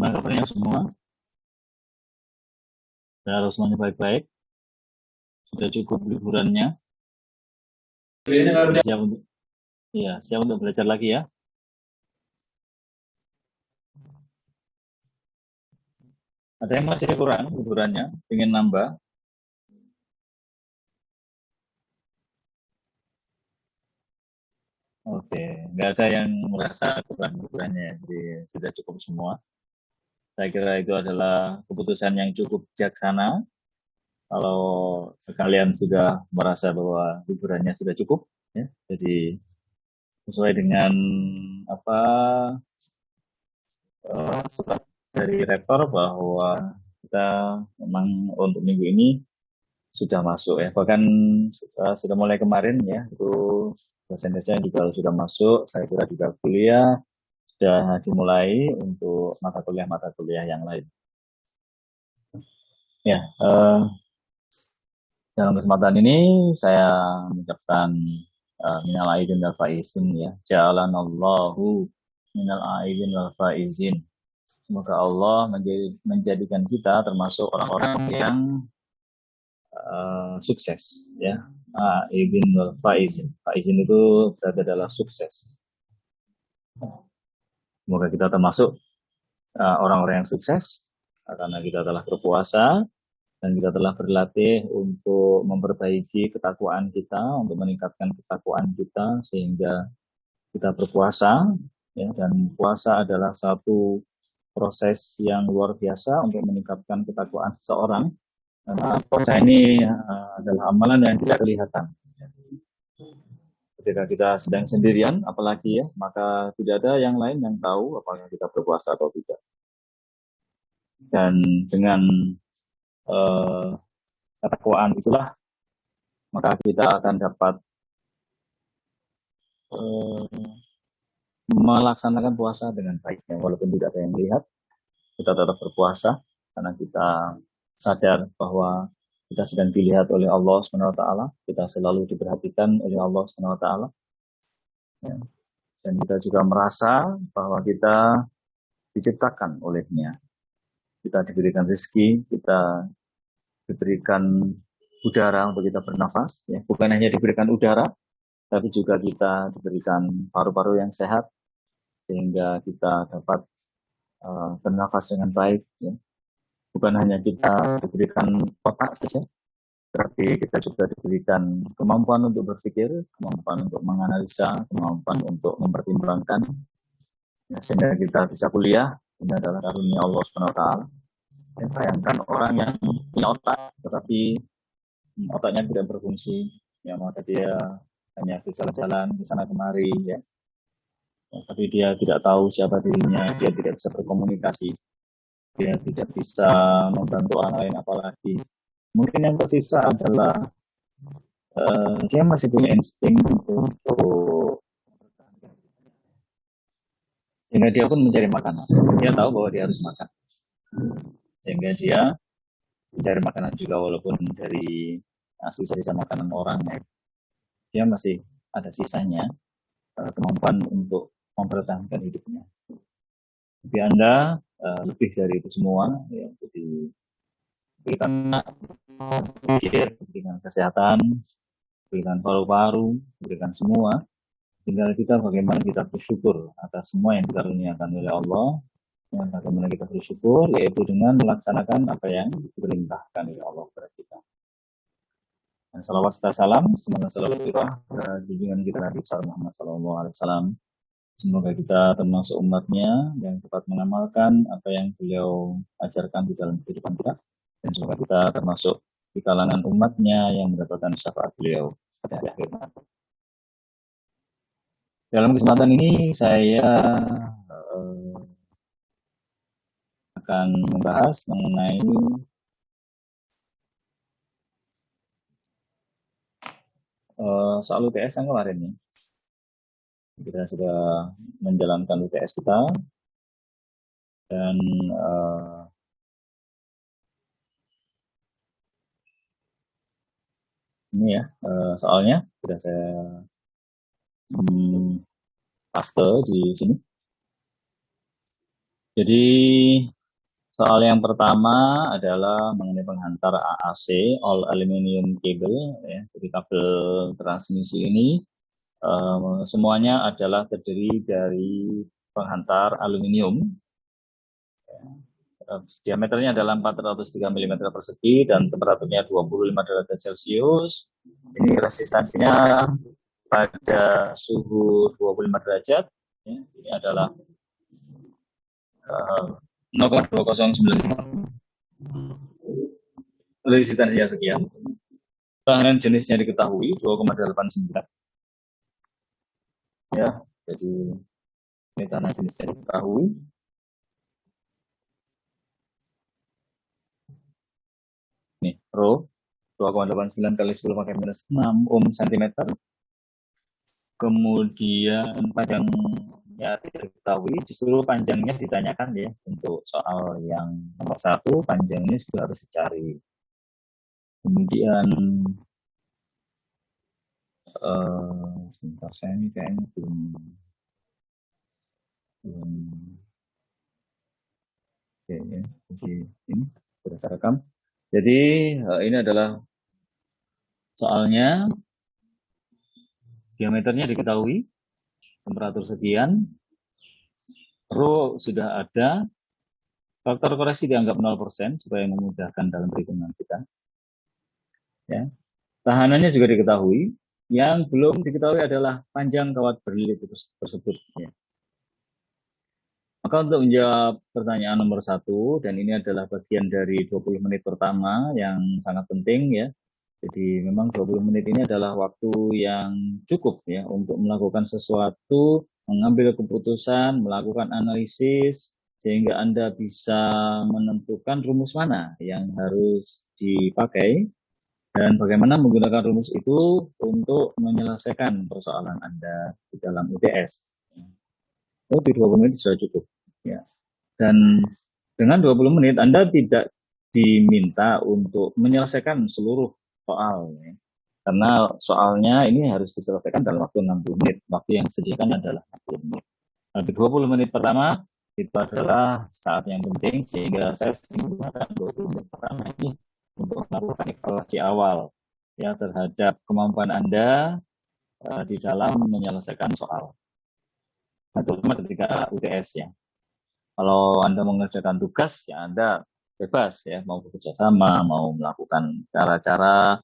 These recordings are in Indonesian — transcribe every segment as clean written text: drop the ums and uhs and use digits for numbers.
Gimana kabarnya semua? Kalau semuanya baik-baik, sudah cukup liburannya. Siap untuk, ya, siap untuk belajar lagi ya. Ada yang masih kurang liburannya, ingin nambah? Oke, nggak ada yang merasa kurang liburannya, jadi sudah cukup semua. Saya kira itu adalah keputusan yang cukup bijaksana. Kalau kalian sudah merasa bahwa liburannya sudah cukup, ya, jadi sesuai dengan apa surat dari rektor bahwa kita memang untuk minggu ini sudah masuk ya, bahkan sudah mulai kemarin ya, itu dosen-dosen juga sudah masuk. Saya kira juga kuliah sudah dimulai untuk mata kuliah yang lain. Ya, dalam kesempatan ini saya mengucapkan minal aidin wal faizin ya. Ja'alanallahu minal aidin wal faizin. Semoga Allah menjadikan kita termasuk orang-orang yang sukses ya. Aidin wal faizin. Faizin itu berarti adalah sukses. Semoga kita termasuk orang-orang yang sukses karena kita telah berpuasa dan kita telah berlatih untuk memperbaiki ketakwaan kita, untuk meningkatkan ketakwaan kita sehingga kita berpuasa ya, dan puasa adalah satu proses yang luar biasa untuk meningkatkan ketakwaan seseorang karena puasa ini adalah amalan yang tidak kelihatan. Ketika kita sedang sendirian, apalagi ya, maka tidak ada yang lain yang tahu apakah kita berpuasa atau tidak. Dan dengan ketakwaan itulah maka kita akan dapat melaksanakan puasa dengan baiknya. Walaupun tidak ada yang melihat, kita tetap berpuasa karena kita sadar bahwa kita sedang dilihat oleh Allah SWT, kita selalu diperhatikan oleh Allah SWT, ya. Dan kita juga merasa bahwa kita diciptakan olehnya. Kita diberikan rezeki, kita diberikan udara untuk kita bernafas, ya. Bukan hanya diberikan udara, tapi juga kita diberikan paru-paru yang sehat, sehingga kita dapat bernafas dengan baik. Ya. Bukan hanya kita diberikan otak saja, tapi kita juga diberikan kemampuan untuk berpikir, kemampuan untuk menganalisa, kemampuan untuk mempertimbangkan, ya, sehingga kita bisa kuliah. Ini adalah karunia Allah SWT. Ya, bayangkan orang yang punya otak, tetapi otaknya tidak berfungsi, ya, maka dia hanya berjalan-jalan ke sana kemari, ya. Tapi dia tidak tahu siapa dirinya, dia tidak bisa berkomunikasi, dia tidak bisa membantu orang lain, apalagi mungkin yang tersisa adalah dia masih punya insting untuk sehingga dia pun mencari makanan. Dia tahu bahwa dia harus makan, sehingga dia mencari makanan juga walaupun dari sisa-sisa makanan orang, ya. Dia masih ada sisanya kemampuan untuk mempertahankan hidupnya. Tapi Anda lebih dari itu semua, ya. Jadi berikan pikir, berikan kesehatan, berikan paru-paru, berikan semua. Tinggal kita bagaimana kita bersyukur atas semua yang dikaruniakan oleh Allah. Yang bagaimana kita bersyukur, yaitu dengan melaksanakan apa yang diperintahkan oleh Allah kepada kita. Dan salawat serta salam, semoga selalu kita junjungan kita Nabi Muhammad SAW. Semoga kita termasuk umatnya yang tepat mengamalkan apa yang beliau ajarkan di dalam kehidupan kita. Dan semoga kita termasuk di kalangan umatnya yang mendapatkan syafaat beliau pada akhir nanti. Dalam kesempatan ini saya akan membahas mengenai soal UTS yang kemarin nih. Kita sudah menjalankan UTS kita dan ini ya soalnya sudah saya paste di sini. Jadi soal yang pertama adalah mengenai penghantar AAC, all aluminium cable, ya. Jadi kabel transmisi ini semuanya adalah terdiri dari penghantar aluminium. Diameternya adalah 403 mm persegi dan temperaturnya 25 derajat Celcius. Ini resistansinya pada suhu 25 derajat. Ya, ini adalah 0,2095. Resistansinya sekian. Tahanan jenisnya diketahui 2,89. Ya, jadi ini tahanan jenisnya diketahui. Nih, rho 2,89 kali 10 pakai minus 6 ohm cm. Kemudian panjangnya tidak diketahui, justru panjangnya ditanyakan ya. Untuk soal yang nomor 1, panjangnya sudah harus dicari. Kemudian sebentar, saya ini kayaknya belum oke ya. Jadi ini sudah saya rekam. Jadi ini adalah soalnya, diameternya diketahui, temperatur sekian, rho sudah ada, faktor koreksi dianggap 0% supaya memudahkan dalam perhitungan kita. Ya. Tahanannya juga diketahui. Yang belum diketahui adalah panjang kawat berlilit tersebut. Ya. Maka untuk menjawab pertanyaan nomor 1, dan ini adalah bagian dari 20 menit pertama yang sangat penting ya. Jadi memang 20 menit ini adalah waktu yang cukup ya untuk melakukan sesuatu, mengambil keputusan, melakukan analisis, sehingga Anda bisa menentukan rumus mana yang harus dipakai dan bagaimana menggunakan rumus itu untuk menyelesaikan persoalan Anda di dalam UTS. Oh, di 20 menit sudah cukup. Ya. Dan dengan 20 menit Anda tidak diminta untuk menyelesaikan seluruh soal. Ya. Karena soalnya ini harus diselesaikan dalam waktu 60 menit. Waktu yang disediakan adalah 60 menit. Nah, di 20 menit pertama itu adalah saat yang penting, sehingga saya sering menggunakan 20 menit pertama ini untuk melakukan evaluasi awal ya terhadap kemampuan Anda di dalam menyelesaikan soal. Nah, terutama ketika UTS ya. Kalau Anda mengerjakan tugas, ya Anda bebas ya, mau bekerja sama, mau melakukan cara-cara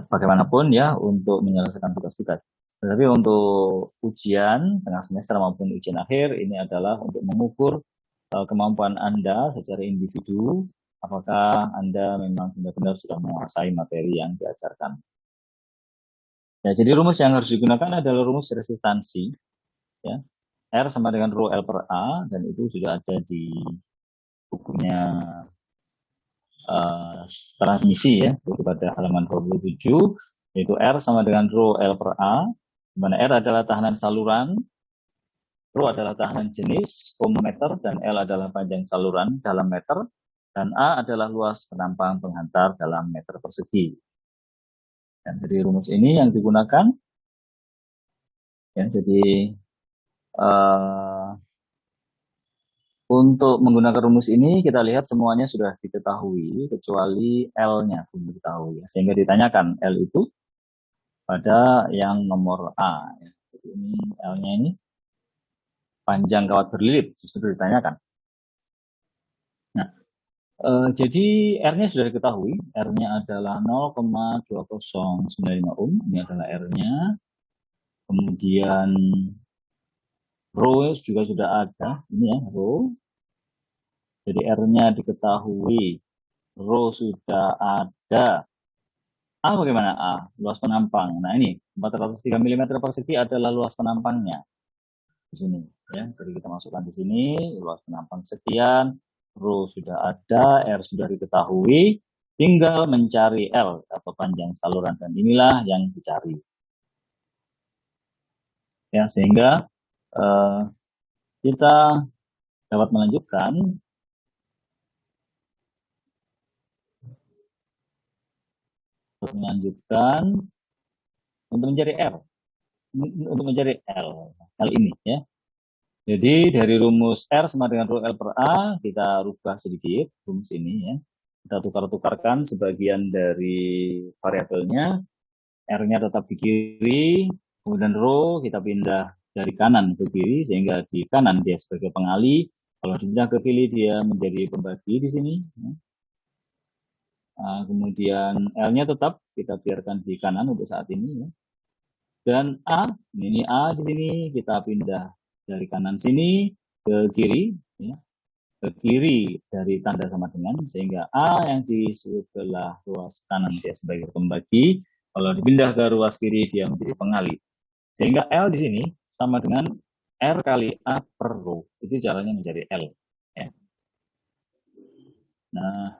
bagaimanapun ya untuk menyelesaikan tugas-tugas. Tetapi untuk ujian tengah semester maupun ujian akhir, ini adalah untuk mengukur kemampuan Anda secara individu, apakah Anda memang benar-benar sudah menguasai materi yang diajarkan. Ya, jadi rumus yang harus digunakan adalah rumus resistansi. Ya. R sama dengan rho L per A, dan itu sudah ada di bukunya transmisi ya, buku pada halaman 27, yaitu R sama dengan rho L per A, di mana R adalah tahanan saluran, rho adalah tahanan jenis, ohm meter, dan L adalah panjang saluran dalam meter, dan A adalah luas penampang penghantar dalam meter persegi. Dan dari rumus ini yang digunakan, ya, jadi untuk menggunakan rumus ini kita lihat semuanya sudah diketahui kecuali L-nya belum diketahui. Sehingga ditanyakan L itu pada yang nomor A. Jadi ini L-nya ini panjang kawat berlilit sudah ditanyakan. Nah, jadi R-nya sudah diketahui. R-nya adalah 0,2095 ohm. Ini adalah R-nya. Kemudian rho juga sudah ada. Ini ya rho. Jadi R-nya diketahui. Rho sudah ada. A bagaimana A? Luas penampang. Nah ini 403 mm persegi adalah luas penampangnya. Di sini ya. Jadi kita masukkan di sini luas penampang sekian. Rho sudah ada, R sudah diketahui. Tinggal mencari L atau panjang saluran, dan inilah yang dicari. Ya, sehingga kita dapat melanjutkan untuk mencari R, untuk mencari L ini ya. Jadi dari rumus R sama dengan rho L per A, kita rubah sedikit rumus ini ya. Kita tukar-tukarkan sebagian dari variabelnya, R-nya tetap di kiri, kemudian rho kita pindah dari kanan ke kiri, sehingga di kanan dia sebagai pengali, kalau dipindah ke kiri dia menjadi pembagi di sini. Nah, kemudian L-nya tetap kita biarkan di kanan untuk saat ini ya. Dan A, ini A di sini kita pindah dari kanan sini ke kiri, ya, ke kiri dari tanda sama dengan, sehingga A yang di sebelah ruas kanan dia sebagai pembagi, kalau dipindah ke ruas kiri dia menjadi pengali. Sehingga L di sini sama dengan R kali A per rho. Itu caranya menjadi L. Ya. Nah,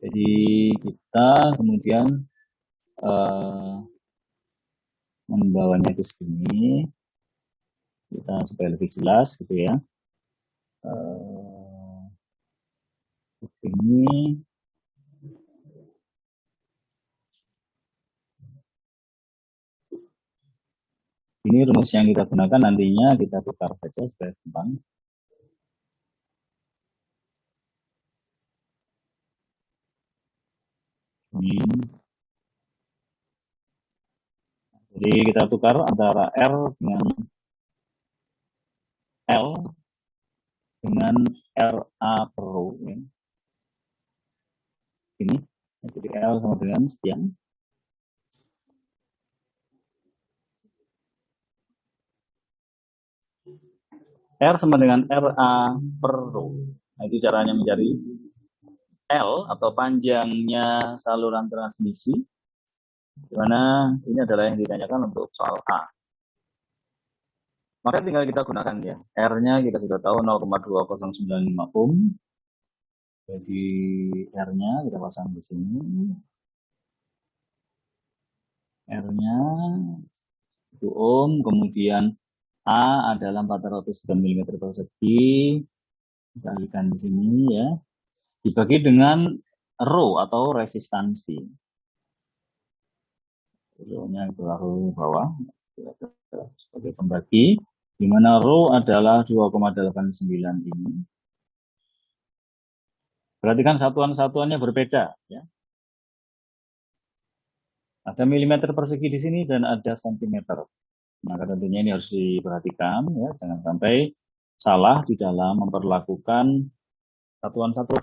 jadi kita kemudian membawanya ke sini, kita supaya lebih jelas gitu ya. Ini rumus yang kita gunakan nantinya kita tukar saja supaya gampang. Jadi kita tukar antara R dengan L dengan RA per rho. Ya. Ini jadi L sama dengan sekian. R sama dengan RA per rho. Nah, itu caranya mencari L atau panjangnya saluran transmisi. Di mana ini adalah yang ditanyakan untuk soal A. Maka tinggal kita gunakan ya. R-nya kita sudah tahu 0,2095 ohm. Jadi R-nya kita pasang di sini. R-nya 1 ohm, kemudian A adalah 400 mm persegi, dikalikan di sini ya, dibagi dengan rho atau resistansi. Rho-nya itu lalu bawah sebagai pembagi, di mana rho adalah 2,89 ini. Perhatikan satuan-satuannya berbeda ya. Ada milimeter persegi di sini dan ada sentimeter. Maka tentunya ini harus diperhatikan ya, jangan sampai salah di dalam memperlakukan satuan-satuan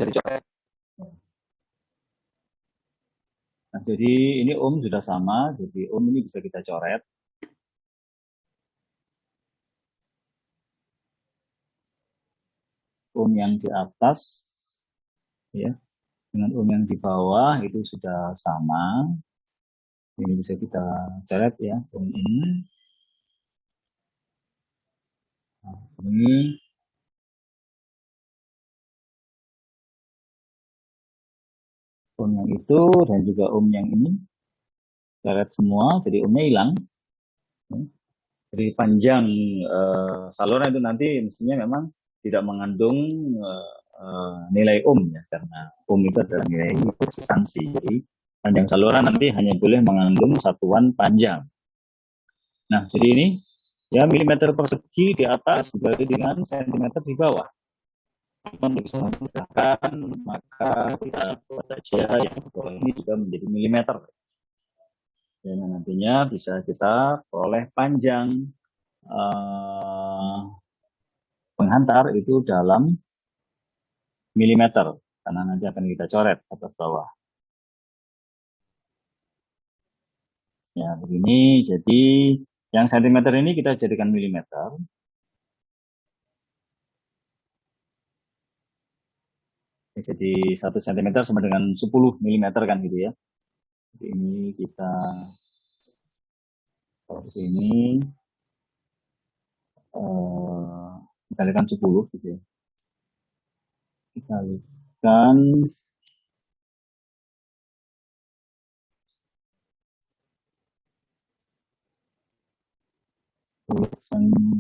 dari coret. Nah, jadi ini ohm sudah sama, jadi ohm ini bisa kita coret. Ohm yang di atas ya dengan ohm yang di bawah itu sudah sama. Ini bisa kita coret ya, ohm ini. Nah, ini ohm yang itu dan juga ohm yang ini. Coret semua, jadi ohmnya hilang. Jadi panjang saluran itu nanti mestinya memang tidak mengandung nilai ohm ya, karena ohm itu adalah nilai resistansi. Jadi panjang saluran nanti hanya boleh mengandung satuan panjang. Nah, jadi ini ya milimeter persegi di atas dibagi dengan sentimeter di bawah. Untuk bisa memudahkan, maka kita buat saja yang di bawah ini juga menjadi milimeter. Dan nantinya bisa kita peroleh panjang penghantar itu dalam milimeter, karena nanti akan kita coret atas bawah. Ya, begini. Jadi yang sentimeter ini kita jadikan milimeter. Jadi 1 cm sama dengan 10 mm kan gitu ya. Jadi ini kita taruh sini dikalikan 10 gitu ya. Dikalikan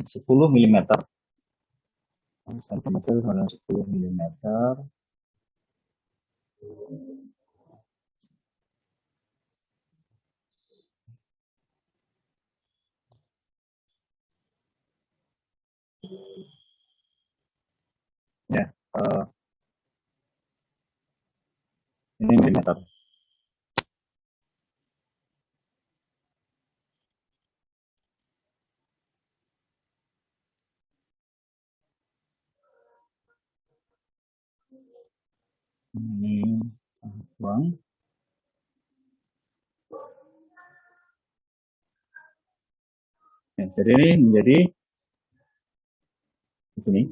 10 mm. Sentimeter sama dengan 10 mm. Ya, ini milimeter. Ini buang. Ya, jadi ini menjadi begini.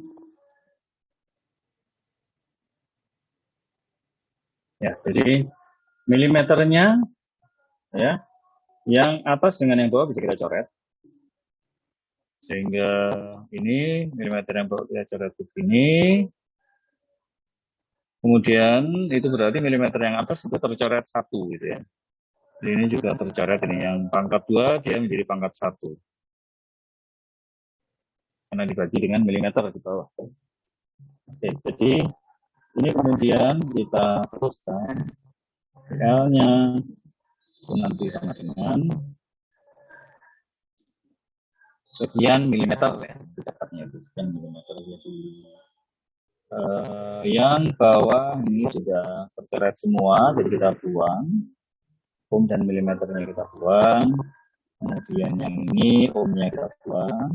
Ya, jadi milimeternya ya, yang atas dengan yang bawah bisa kita coret. Sehingga ini milimeter yang bawah kita coret begini. Kemudian itu berarti milimeter yang atas itu tercoret 1 gitu ya. Jadi ini juga tercoret ini yang pangkat 2 dia menjadi pangkat 1. Karena dibagi dengan milimeter di bawah. Oke, jadi ini kemudian kita teruskan L-nya itu nanti sama dengan sekian milimeter ya, dekatnya itu sekian milimeter. Jadi yang bawah ini sudah tercoret semua, jadi kita buang. Ohm dan milimeternya kita buang. Kemudian yang ini ohmnya kita buang.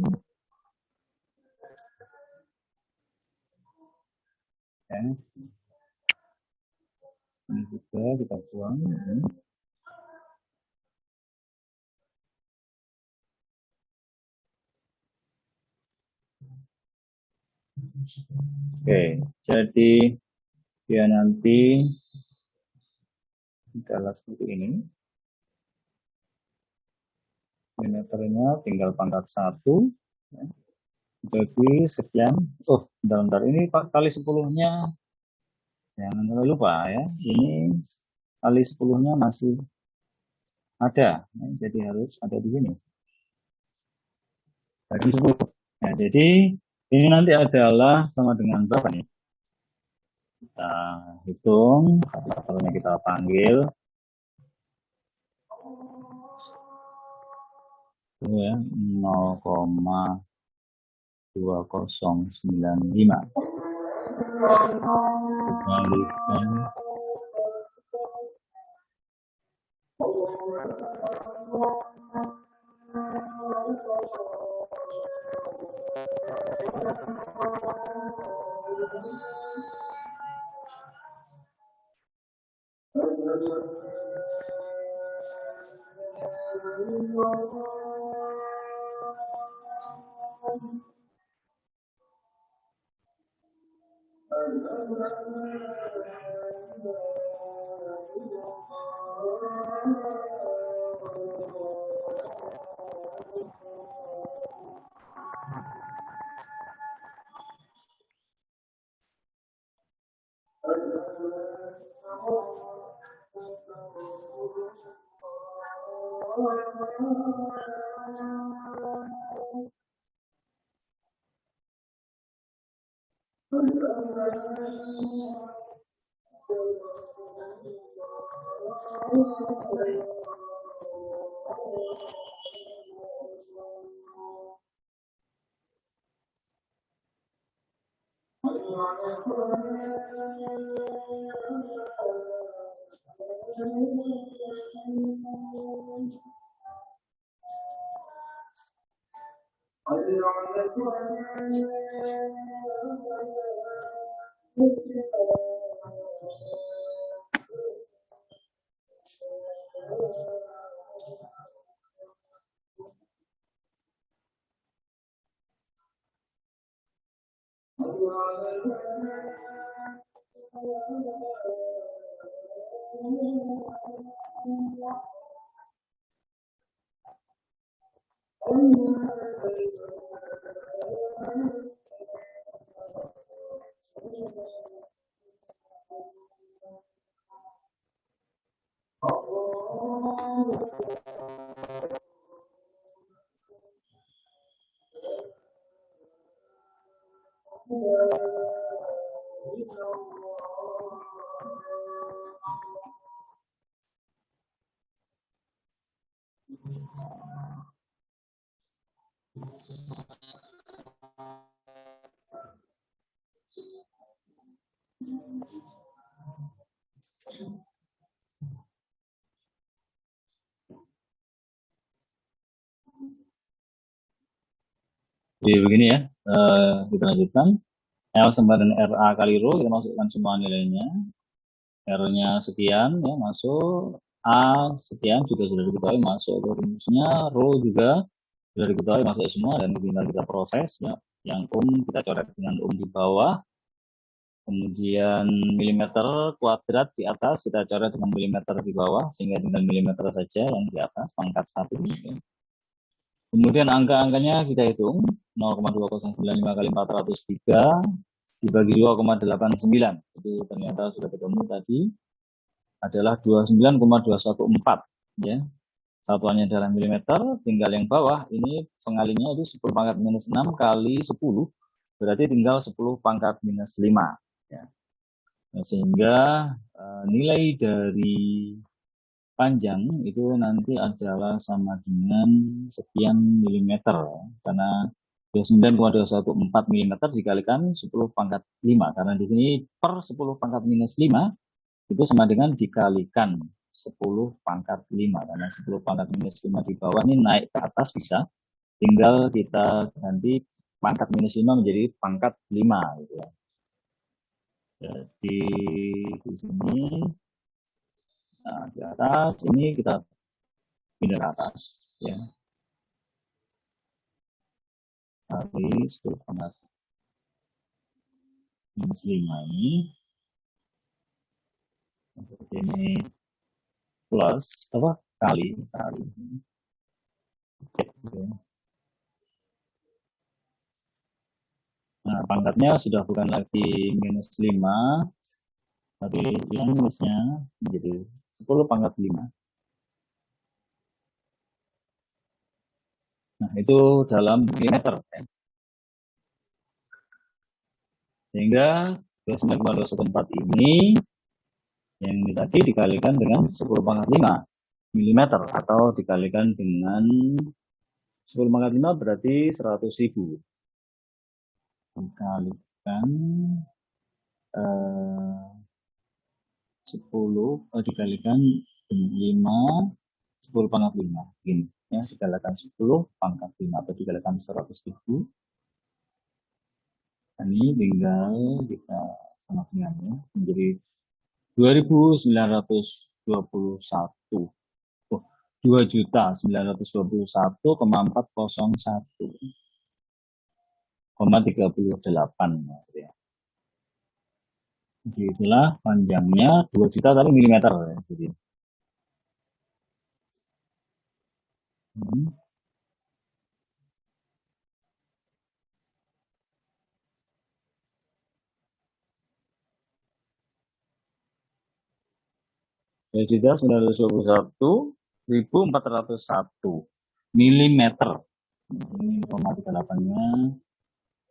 Ya. Ini juga kita buang. Oke, jadi ya nanti adalah seperti ini. Milimeternya tinggal pangkat 1. Ya. Jadi sekian. Oh, bentar, ini kali 10-nya jangan lupa ya. Ini kali 10-nya masih ada. Ya, jadi harus ada di sini. Bagi 10. Nah, jadi ini nanti adalah sama dengan berapa nih? Kita hitung, kalkulatornya kita panggil. Ya, 0,2095. Dikalikan Jadi begini ya, kita lanjutkan. L sama dengan RA kali rho, kita masukkan semua nilainya. R-nya sekian, ya masuk. A sekian juga sudah diketahui masuk ke rumusnya. Rho juga sudah diketahui masuk semua, dan tinggal kita proses. Ya. Yang kita coret dengan di bawah. Kemudian milimeter kuadrat di atas kita coret dengan milimeter di bawah, sehingga dengan milimeter saja yang di atas, pangkat 1. Ya. Kemudian angka-angkanya kita hitung, 0,2095 kali 403 dibagi 2,89. Itu ternyata sudah ketemu tadi, adalah 29,214. Ya. Satuannya adalah milimeter, tinggal yang bawah, ini pengalinya itu 10 pangkat minus 6 kali 10, berarti tinggal 10 pangkat minus 5. Ya. Nah, sehingga nilai dari panjang itu nanti adalah sama dengan sekian milimeter, karena 29,214 milimeter dikalikan 10 pangkat 5, karena di sini per 10 pangkat minus 5 itu sama dengan dikalikan 10 pangkat 5, karena 10 pangkat minus 5 di bawah ini naik ke atas bisa, tinggal kita ganti pangkat minus 5 menjadi pangkat 5 gitu ya. Jadi di sini, nah, di atas ini kita pindah ke atas ya, kali 10 pangkat minus 5 ini plus apa kali ya. Nah, pangkatnya sudah bukan lagi minus 5, tapi yang minusnya menjadi 10 pangkat 5. Nah, itu dalam milimeter. Ya. Sehingga 29,214 ini yang tadi dikalikan dengan 10 pangkat 5 milimeter, atau dikalikan dengan 10 pangkat 5 berarti 100.000. Dikalikan 10 dikalikan 5 10 pangkat 5 gini ya, dikalikan 10 pangkat 5 atau dikalikan 100.000. Ini tinggal kita sama dengan ya, menjadi 2.921 2.921,401,38 ya. Jadi itulah panjangnya 2 juta tapi milimeter ya. Jadi Jadi 921.401 milimeter. Ini 0,38-nya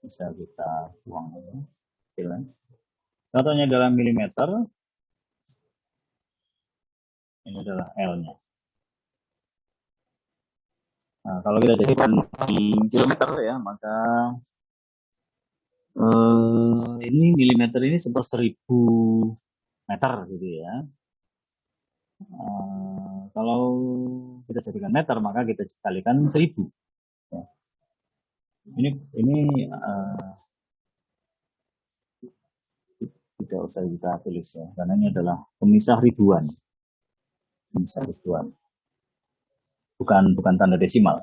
bisa kita buang ya. Satunya adalah milimeter. Ini adalah L-nya. Nah, kalau kita jadikan di kilometer ya, maka ini milimeter ini 1/1000 meter gitu ya. Kalau kita jadikan meter, maka kita kalikan 1000. Ya. Ini tidak usah kita tulis ya, karena ini adalah pemisah ribuan. Pemisah ribuan. Bukan tanda desimal.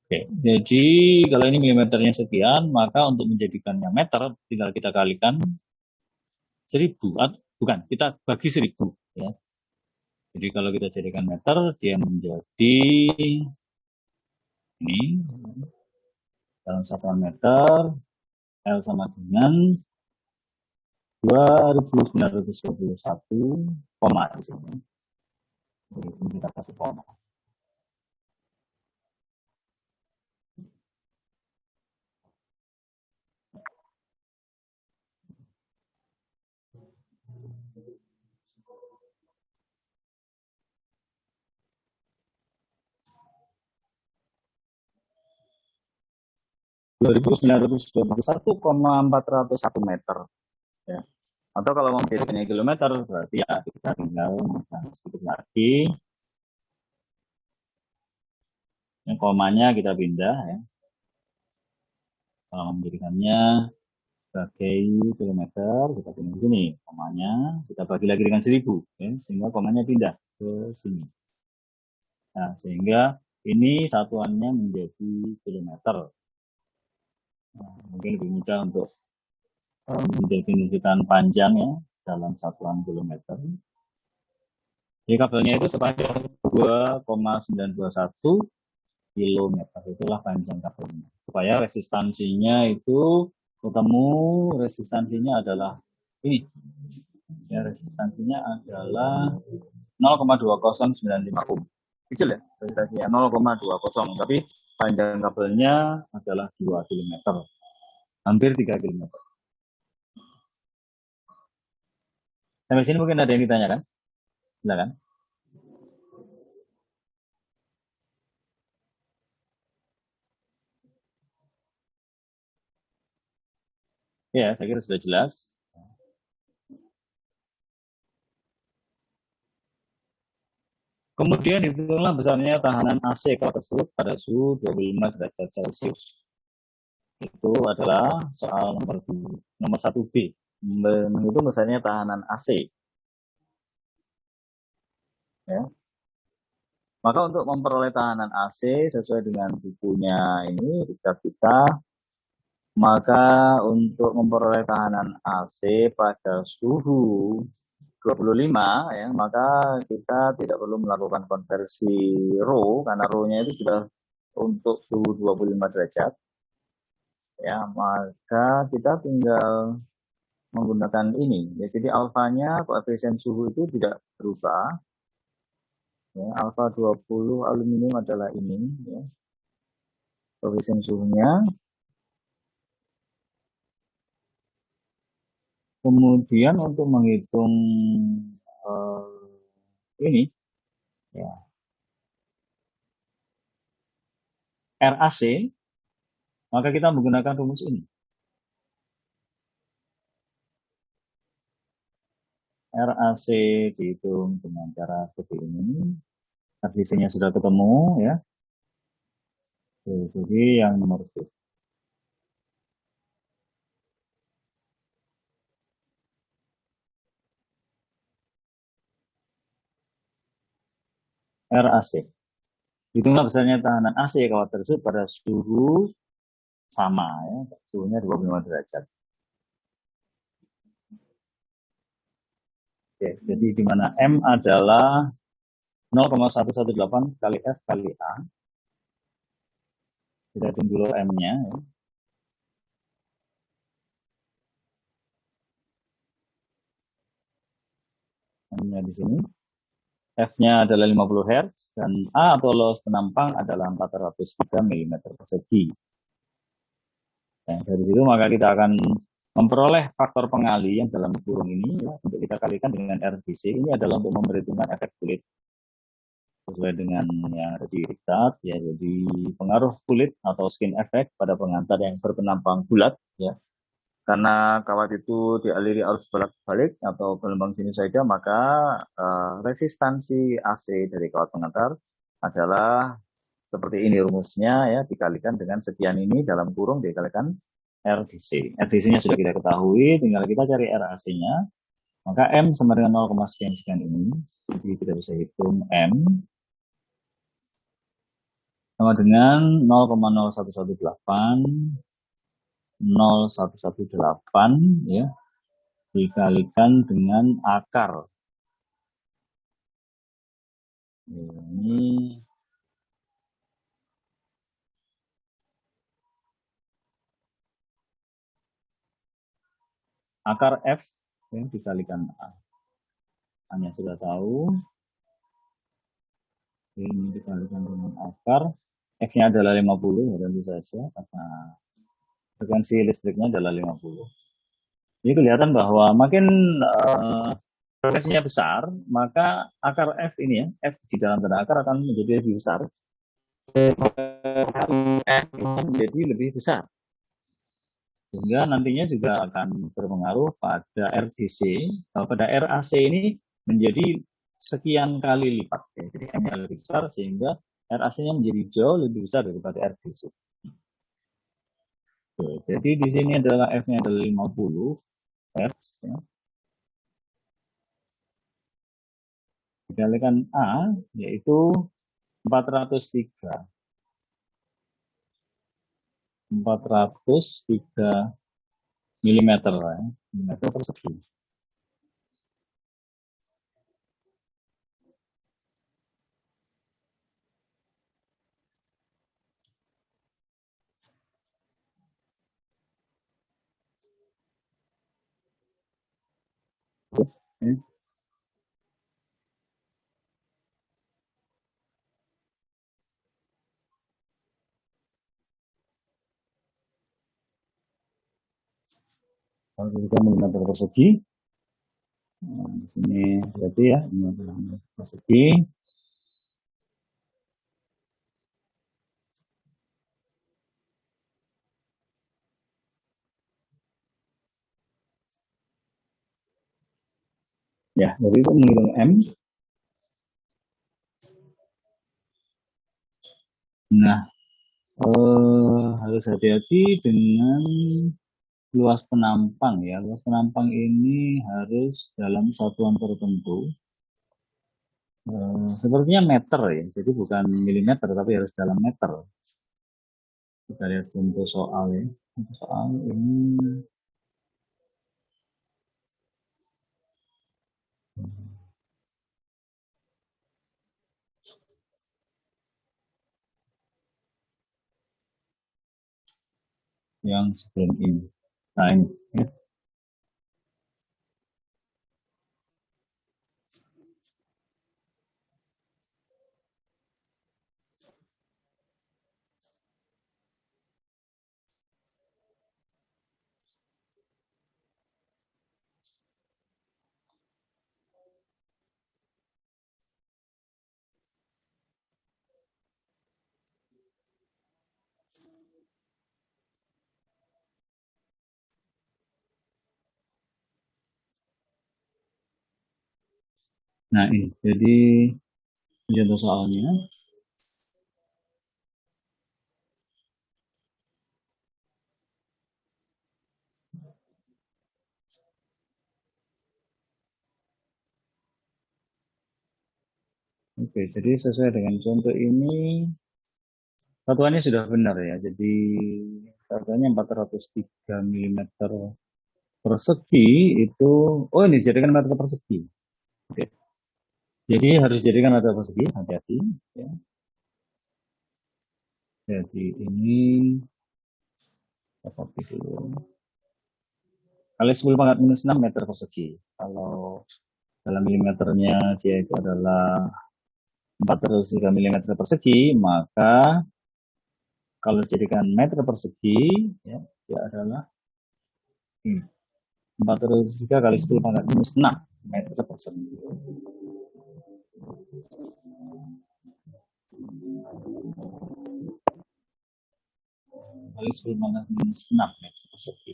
Oke, jadi kalau ini milimeternya sekian, maka untuk menjadikannya meter tinggal kita kalikan 1000. Bukan, kita bagi 1000 ya. Jadi kalau kita jadikan meter, dia menjadi ini dalam satuan meter, L sama dengan 2.921, koma di sini. Jadi kita kasih koma. (2.921,401 meter). Ya. Atau kalau mau menjadikannya kilometer, berarti ya kita tinggal sedikit lagi. Yang komanya kita pindah ya. Kalau menjadikannya sebagai kilometer, kita pilih di sini. Komanya kita bagi lagi dengan 1000, ya, sehingga komanya pindah ke sini. Nah, sehingga ini satuannya menjadi kilometer. Nah, mungkin lebih mudah untuk mendefinisikan panjang ya dalam satuan kilometer. Jadi kabelnya itu sepanjang 2,921 kilometer, itulah panjang kabelnya. Supaya resistansinya itu ketemu, resistansinya adalah ini. Ya, resistansinya adalah 0,2095 ohm. Kecil ya, resistansinya 0,20, tapi panjang kabelnya adalah 2 km, hampir 3 km. Sampai sini mungkin ada yang ditanyakan? Silakan. Ya, saya kira sudah jelas. Kemudian hitunglah besarnya tahanan AC kapal tersebut pada suhu 25 derajat Celcius. Itu adalah soal nomor 1B. Menghitung besarnya tahanan AC. Ya. Maka untuk memperoleh tahanan AC sesuai dengan bukunya ini, kita maka untuk memperoleh tahanan AC pada suhu 25 ya, maka kita tidak perlu melakukan konversi Rho karena Rho-nya itu sudah untuk suhu 25 derajat. Ya, maka kita tinggal menggunakan ini. Ya, jadi alfanya koefisien suhu itu tidak berubah. Ya, alfa 20 aluminium adalah ini ya. Koefisien suhunya. Kemudian untuk menghitung ini ya, RAC, maka kita menggunakan rumus ini. RAC dihitung dengan cara seperti ini. Revisinya sudah ketemu ya. Jadi yang nomor 1. RAC. Hitunglah besarnya tahanan AC kawat tersebut pada suhu sama ya, suhunya 25 derajat. Oke, jadi di mana M adalah 0,118 kali F kali A. Kita hitung dulu M-nya ya. M-nya di sini. F-nya adalah 50 Hz dan A atau loss penampang adalah 403 mm persegi. Nah, dari situ maka kita akan memperoleh faktor pengali yang dalam kurung ini ya, untuk kita kalikan dengan RDC. Ini adalah untuk memperhitungkan efek kulit sesuai dengan yang ada di diktat ya, jadi pengaruh kulit atau skin effect pada pengantar yang berpenampang bulat ya. Karena kawat itu dialiri arus bolak-balik atau gelombang sinusoida, maka resistansi AC dari kawat pengantar adalah seperti ini rumusnya ya, dikalikan dengan sekian ini dalam kurung dikalikan RDC. RDC-nya sudah kita ketahui, tinggal kita cari RAC-nya. Maka M sama dengan 0, sekian ini. Jadi kita bisa hitung M sama dengan 0,0118 0,118 ya, dikalikan dengan akar. Ini akar F ya, dikalikan A. Hanya sudah tahu. Ini dikalikan dengan akar. X-nya adalah 50, ya tentu saja karena frekuensi listriknya adalah 50. Ini kelihatan bahwa makin frekuensinya besar, maka akar F ini ya, F di dalam tanda akar akan menjadi lebih besar. F menjadi lebih besar. Sehingga nantinya juga akan berpengaruh pada RDC, pada RAC ini menjadi sekian kali lipat. Ya. Jadi M-nya lebih besar sehingga RAC-nya menjadi jauh lebih besar daripada RDC. Jadi di sini adalah F-nya adalah 50 Hz. Ya. Dikalikan A yaitu 403 milimeter, ya. Milimeter persegi. Ya. Kalau kita milimeter persegi, nah, di sini berarti ya milimeter persegi. Ya, jadi itu menghitung M. Nah, harus hati-hati dengan luas penampang ya. Luas penampang ini harus dalam satuan tertentu. Sepertinya meter ya, jadi bukan milimeter tapi harus dalam meter. Kita lihat contoh soal ya. Contoh soal ini yang sebelum ini. Nah ini ya. Nah ini jadi contoh soalnya. Oke, jadi sesuai dengan contoh ini satuannya sudah benar ya. Jadi satuannya 403 milimeter persegi itu, oh ini dijadikan meter persegi. Oke. Jadi harus dijadikan meter persegi, hati-hati. Ya. Jadi ini copy dulu. Kali 10 pangkat minus 6 meter persegi. Kalau dalam milimeternya dia itu adalah 403 milimeter persegi, maka kalau dijadikan meter persegi, ya, dia adalah 403 kali 10 pangkat minus 6 meter persegi. Kali 10 pangkat minus 6 meter persegi.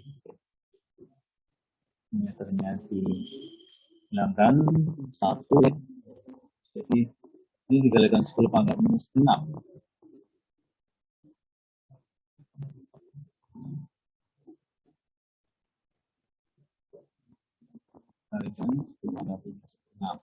Meternya dihilangkan 1, ya. Jadi ini dikalikan 10 pangkat minus 6. Kalikan 10 pangkat minus 6.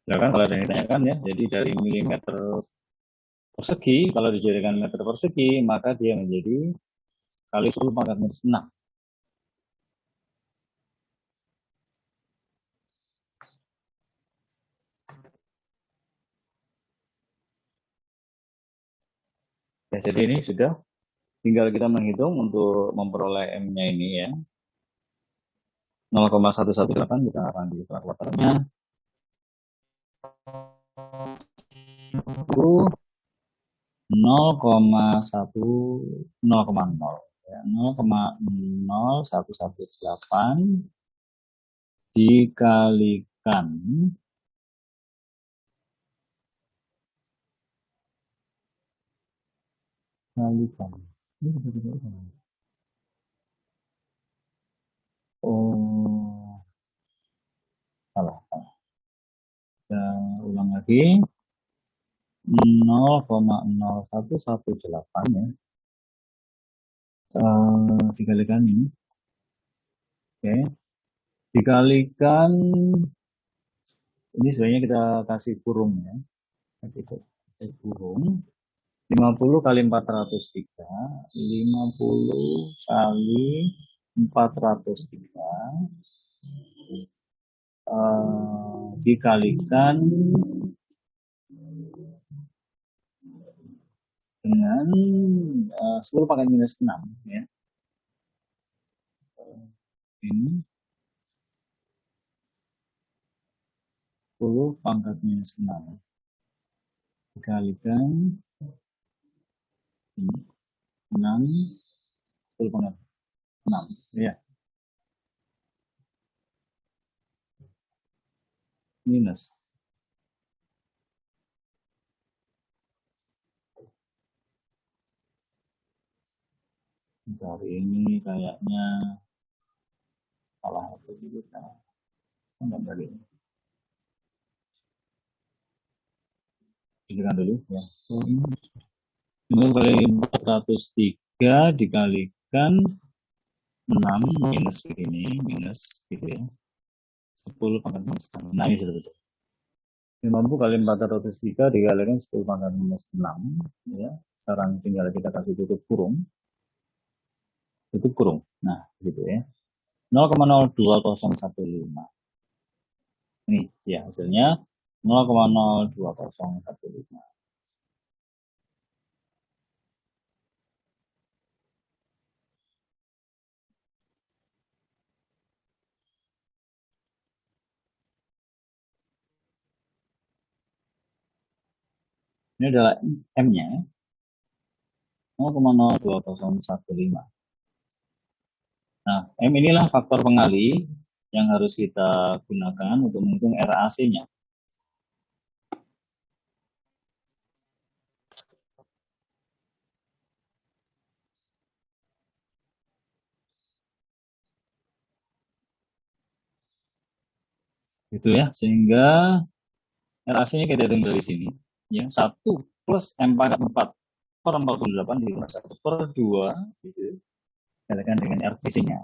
Ya kan kalau ada yang ditanyakan ya, jadi dari milimeter persegi, kalau dijadikan meter persegi, maka dia menjadi kali 10 pangkat minus 6. Ya, jadi ini sudah tinggal kita menghitung untuk memperoleh M-nya ini ya. 0,118 kita akan di kalkulatornya. Itu 0,1 ya, 0,0118 dikalikan oh salah. Kita ulang lagi 0,0118 ya. Dikalikan ini. Oke. Dikalikan ini sebenarnya kita kasih kurung ya. Kita kasih kurung 50 kali 403, 50 kali 403 dikalikan dengan 10 pangkat minus 6 ya. Ini 10 pangkat minus 6 dikalikan ini 6 10 pangkat 6 ya. Minus bentar, ini kayaknya salah atau kita enggak dari pisahkan dulu ya. 50 kali 403 dikalikan 6 minus begini, minus gitu ya. 10 pangkat minus 6. Nah, ini sudah betul. 50 kali 403 dikalikan 10 pangkat minus 6 ya. Sekarang tinggal kita kasih tutup kurung. Tutup kurung. Nah, gitu ya. 0,02015. Ini ya hasilnya 0,02015. Ini adalah M-nya 0,02015. Nah, M inilah faktor pengali yang harus kita gunakan untuk menghitung RAC-nya. Gitu ya, sehingga RAC-nya kita hitung dari sini. Ya, 1 plus M pangkat 4 per 48 dikurangi 1 per 2 gitu. Kalikan dengan RTC-nya.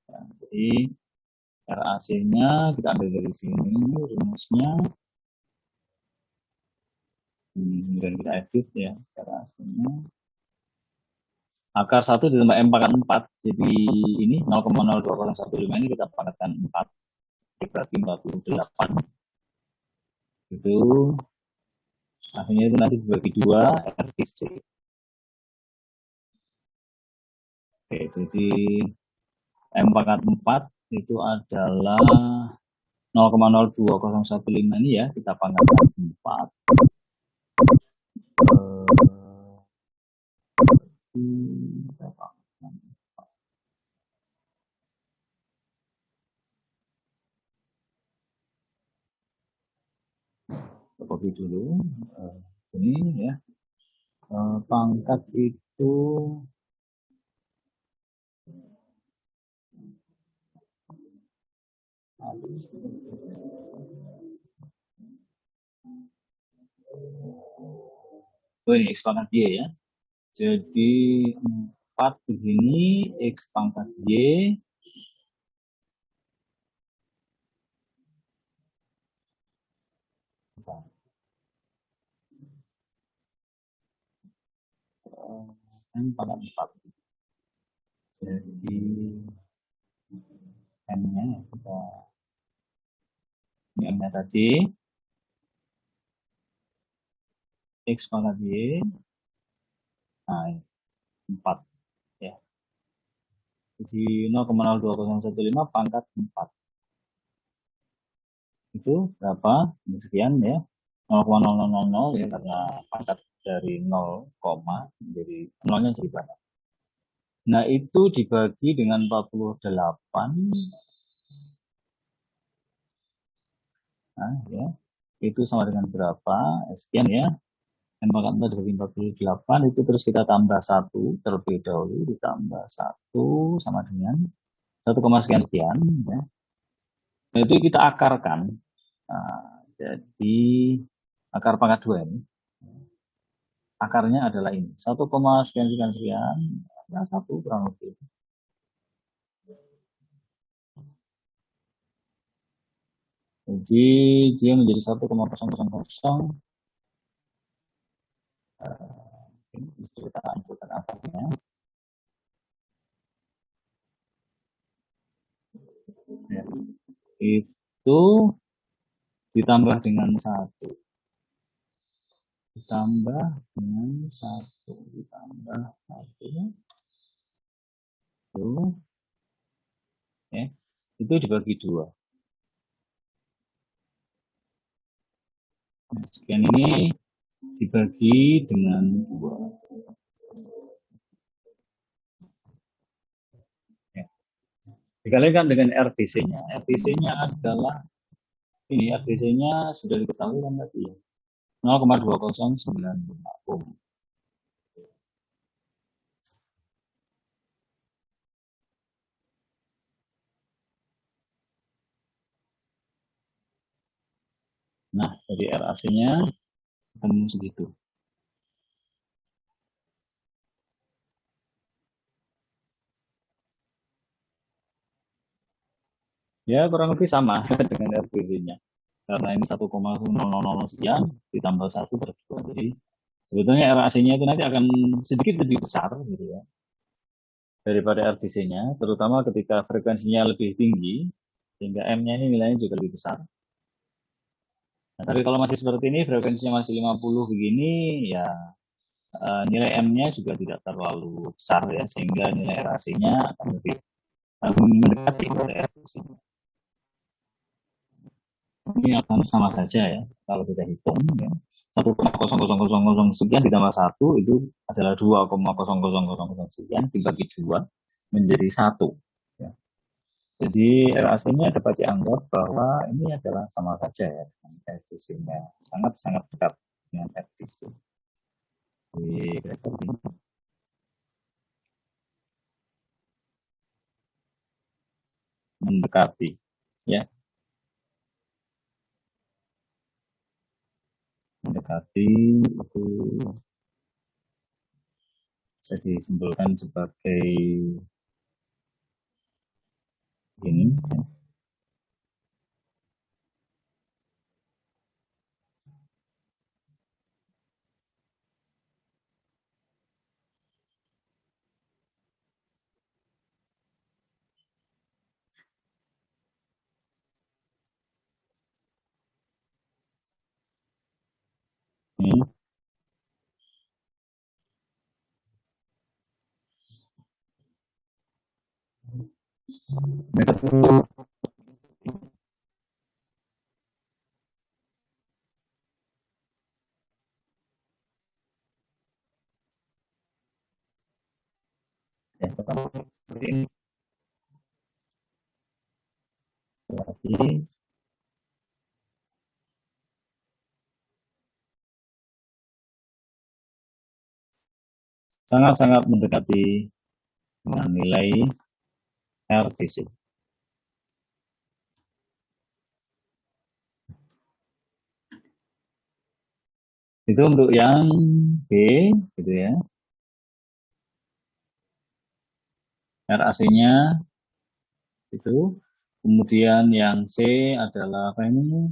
Ya, jadi RAC-nya kita ambil dari sini rumusnya. Kemudian kita edit ya RAC-nya. Akar 1 ditambah M pangkat 4. Jadi ini 0,02015 ini kita pangkatkan 4. Berarti 48. Itu akhirnya itu nanti dibagi 2 RTC. Oke, jadi M pangkat 4 itu adalah 0,02015 ini ya, kita pangkatkan 4. Copy dulu ini ya. Pangkat itu ini X pangkat Y ya. Jadi 4 begini, X pangkat Y M pangkat 4. Jadi M-nya kita ini M-nya tadi X pangkat Y. Nah, 4. Ya. Jadi 0,02015 pangkat 4. Itu berapa? Sekian ya. 0,0000 ya, karena pangkat dari 0, menjadi nolnya jadi banyak. Nah, itu dibagi dengan 48. Nah, ya. Itu sama dengan berapa? Sekian ya. N pangkat 4 dibagi 48, itu terus kita tambah 1 terlebih dahulu, ditambah 1 sama dengan 1, sekian sekian ya. Nah, itu kita akarkan. Nah, jadi akar pangkat 2 ini. Akarnya adalah ini. 1, sekian sekian sekian. Ya, 1 kurang lebih. Jadi dia menjadi 1,000. Ini kita ambilkan akarnya. Ya. Itu ditambah dengan 1. Ditambah dengan 1. Ditambah 1. Itu. Ya. Itu dibagi 2. Nah, sekian ini dibagi dengan 2. Ya. Dikalikan dengan RDC-nya. RDC-nya adalah ini, RDC-nya sudah diketahui kan tadi ya. 0,2095 ohm. Nah, dari RAC-nya ketemu segitu. Ya, kurang lebih sama dengan RDC-nya. Karena ini 1,000 sekian ditambah 1 per 2. Jadi sebetulnya RAC-nya itu nanti akan sedikit lebih besar gitu ya daripada RDC-nya, terutama ketika frekuensinya lebih tinggi sehingga M-nya ini nilainya juga lebih besar. Nah, tapi kalau masih seperti ini, frekuensinya masih 50 begini, ya nilai M-nya juga tidak terlalu besar ya, sehingga nilai RAC-nya akan lebih mendekati pada RDC-nya. Ini akan sama saja ya, kalau kita hitung ya. 1,0000 sekian ditambah 1 itu adalah 2,0000 sekian dibagi 2 menjadi 1. Ya. Jadi RAC-nya dapat dianggap bahwa ini adalah sama saja ya dengan RDC-nya, sangat-sangat dekat dengan RDC. Mendekati ya, mendekati itu bisa disimpulkan sebagai ini ya. Ini metode ya, seperti ini. Jadi sangat-sangat mendekati dengan nilai RDC. Itu untuk yang B gitu ya. RAC-nya itu. Kemudian yang C adalah apa ini?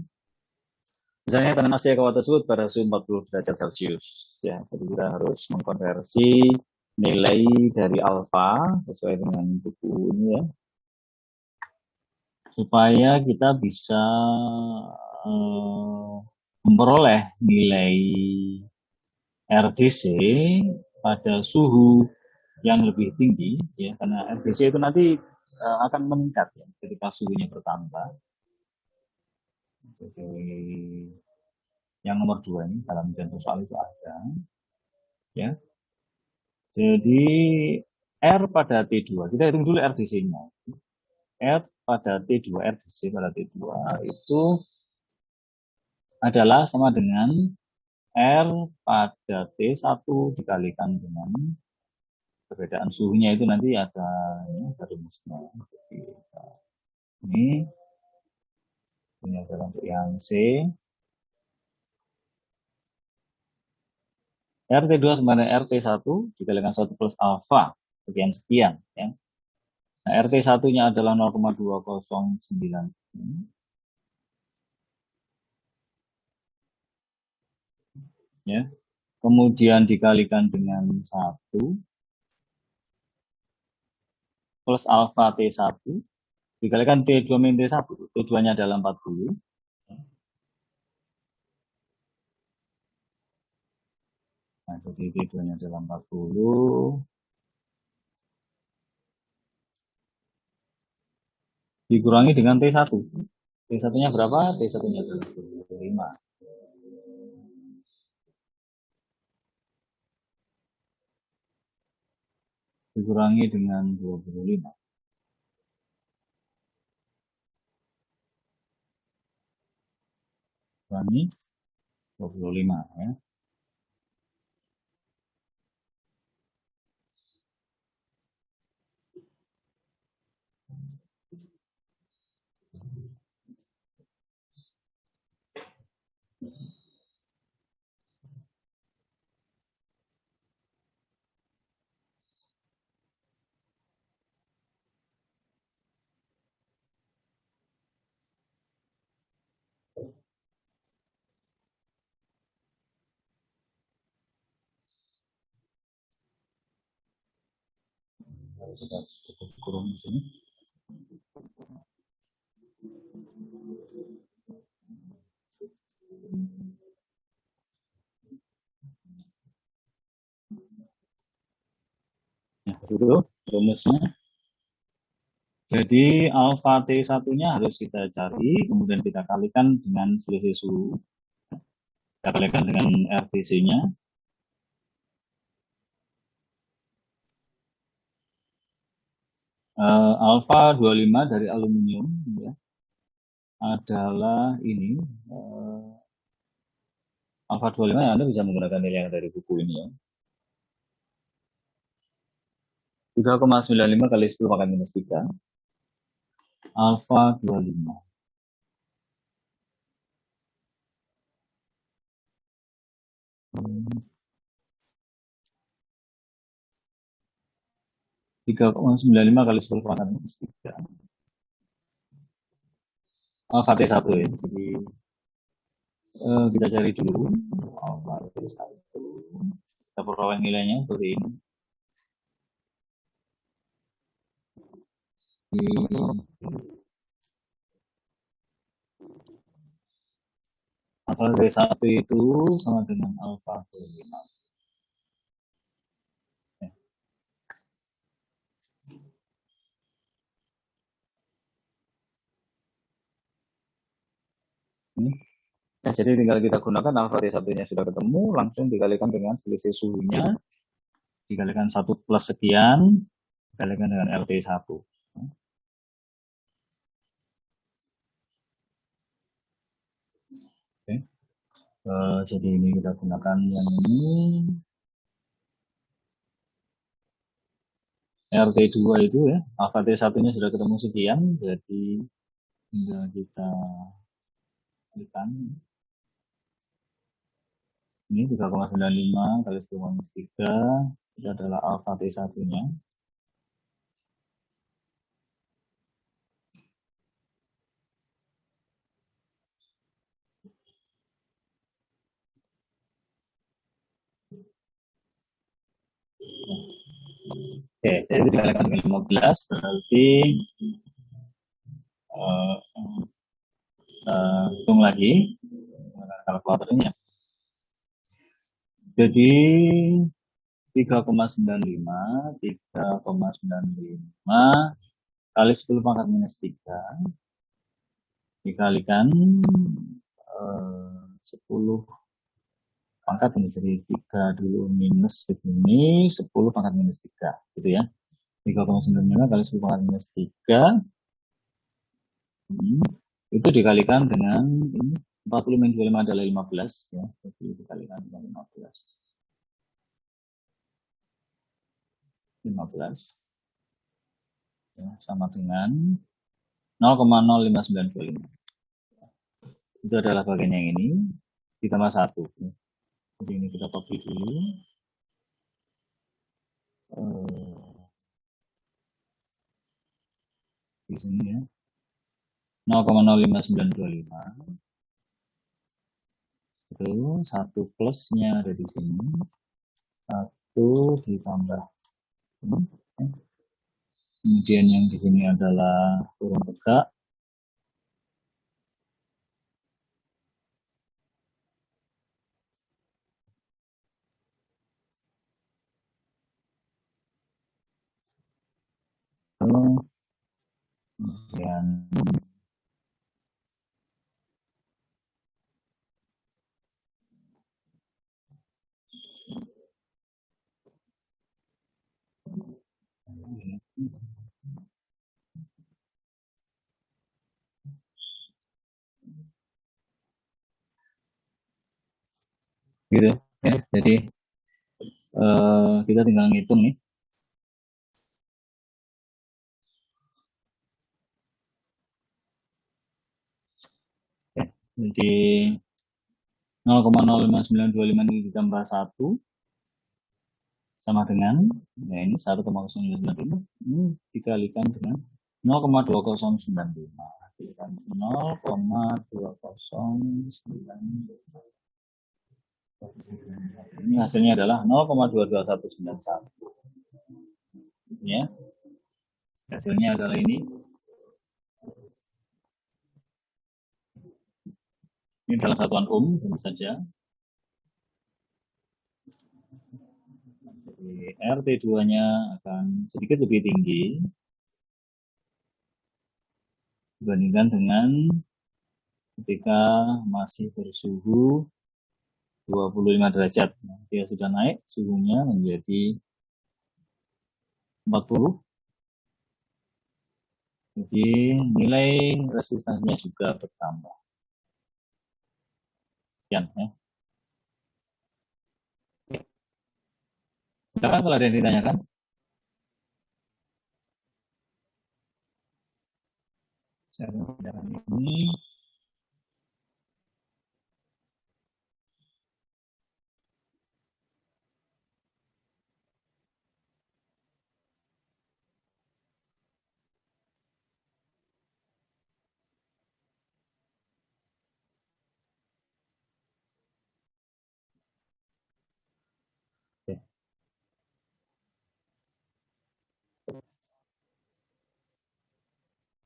Misalnya tekanan AC kawat tersebut pada suhu 40 derajat Celcius. Ya, jadi kita harus mengkonversi nilai dari alfa sesuai dengan buku ini ya, supaya kita bisa memperoleh nilai RDC pada suhu yang lebih tinggi, ya, karena RBC itu nanti akan meningkat ya, ketika suhunya bertambah. Jadi yang nomor 2 ini dalam contoh soal itu ada, ya. Jadi R pada T2, kita hitung dulu RDC-nya. R pada T2, RDC pada T2 itu adalah sama dengan R pada T1 dikalikan dengan perbedaan suhunya itu nanti ada rumusnya. Jadi, ini adalah untuk yang C. RT2 sama dengan RT1 dikalikan 1 plus alfa sekian-sekian. Ya. Nah, RT1-nya adalah 0,209. Ya. Kemudian dikalikan dengan 1 plus alfa T1 dikalikan T2 min T1. T2-nya adalah 40. Nah, jadi T2-nya adalah 40. Dikurangi dengan T1. T1-nya berapa? T1-nya adalah 25. Dikurangi dengan 25. Kurangi 25 ya. Coba cukup kurung di sini. Nah, itu rumusnya. Jadi alfa T1-nya harus kita cari, kemudian kita kalikan dengan selisih suhu. Kita kalikan dengan RTC-nya. Alfa 25 dari aluminium ya, adalah ini. Alfa 25 ya, Anda bisa menggunakan nilai yang dari buku ini ya. 3,95 kali 10 pangkat minus 3. Alfa 25. Tiga koma sembilan lima kali 10 pangkat minus 3. Alfa T1 ya. Jadi kita cari dulu alfa T1. Kita peroleh nilainya seperti ini. Alfa T1 itu sama dengan alfa T5. Ya, jadi tinggal kita gunakan alfa T1-nya sudah ketemu, langsung dikalikan dengan selisih suhunya, dikalikan 1 plus sekian, dikalikan dengan LT1. Oke. Jadi ini kita gunakan yang ini. RT2 itu ya, alfa T1-nya sudah ketemu sekian, jadi tinggal kita kalikan. Ini 3,95 kali 10-3, itu adalah alfa T1-nya. Oke, jadi dikalikan dengan 15, berarti hitung lagi kalkulatornya. Jadi 3,95 kali 10 pangkat minus 3 dikalikan 10 pangkat ini jadi 3 dulu minus begini 10 pangkat minus 3 gitu ya. 3,95 kali 10 pangkat minus 3 itu dikalikan dengan ini 40 min 25 adalah 15 ya. Jadi dikalikan dengan 15 ya, sama dengan 0,05925. Itu adalah bagian yang ini ditambah 1 ya. Jadi ini kita copy dulu. Di sini ya 0,05925 itu 1 plusnya ada di sini 1 ditambah ini ya. Kemudian yang di sini adalah kurung tegak kemudian gitu ya. Jadi kita tinggal ngitung nih. Ya, jadi 0,05925 ini ditambah 1 sama dengan ya ini 1,095 ini dikalikan dengan 0,2095 dikalikan 0,2095 ini hasilnya adalah 0,22191 ya. Hasilnya adalah ini dalam satuan ohm tentu saja. Jadi RT2 nya akan sedikit lebih tinggi dibandingkan dengan ketika masih bersuhu 25 derajat. Dia sudah naik suhunya menjadi 40. Jadi nilai resistansinya juga bertambah. Sekian ya. Silakan kalau ada yang ditanyakan. Saya akan ini.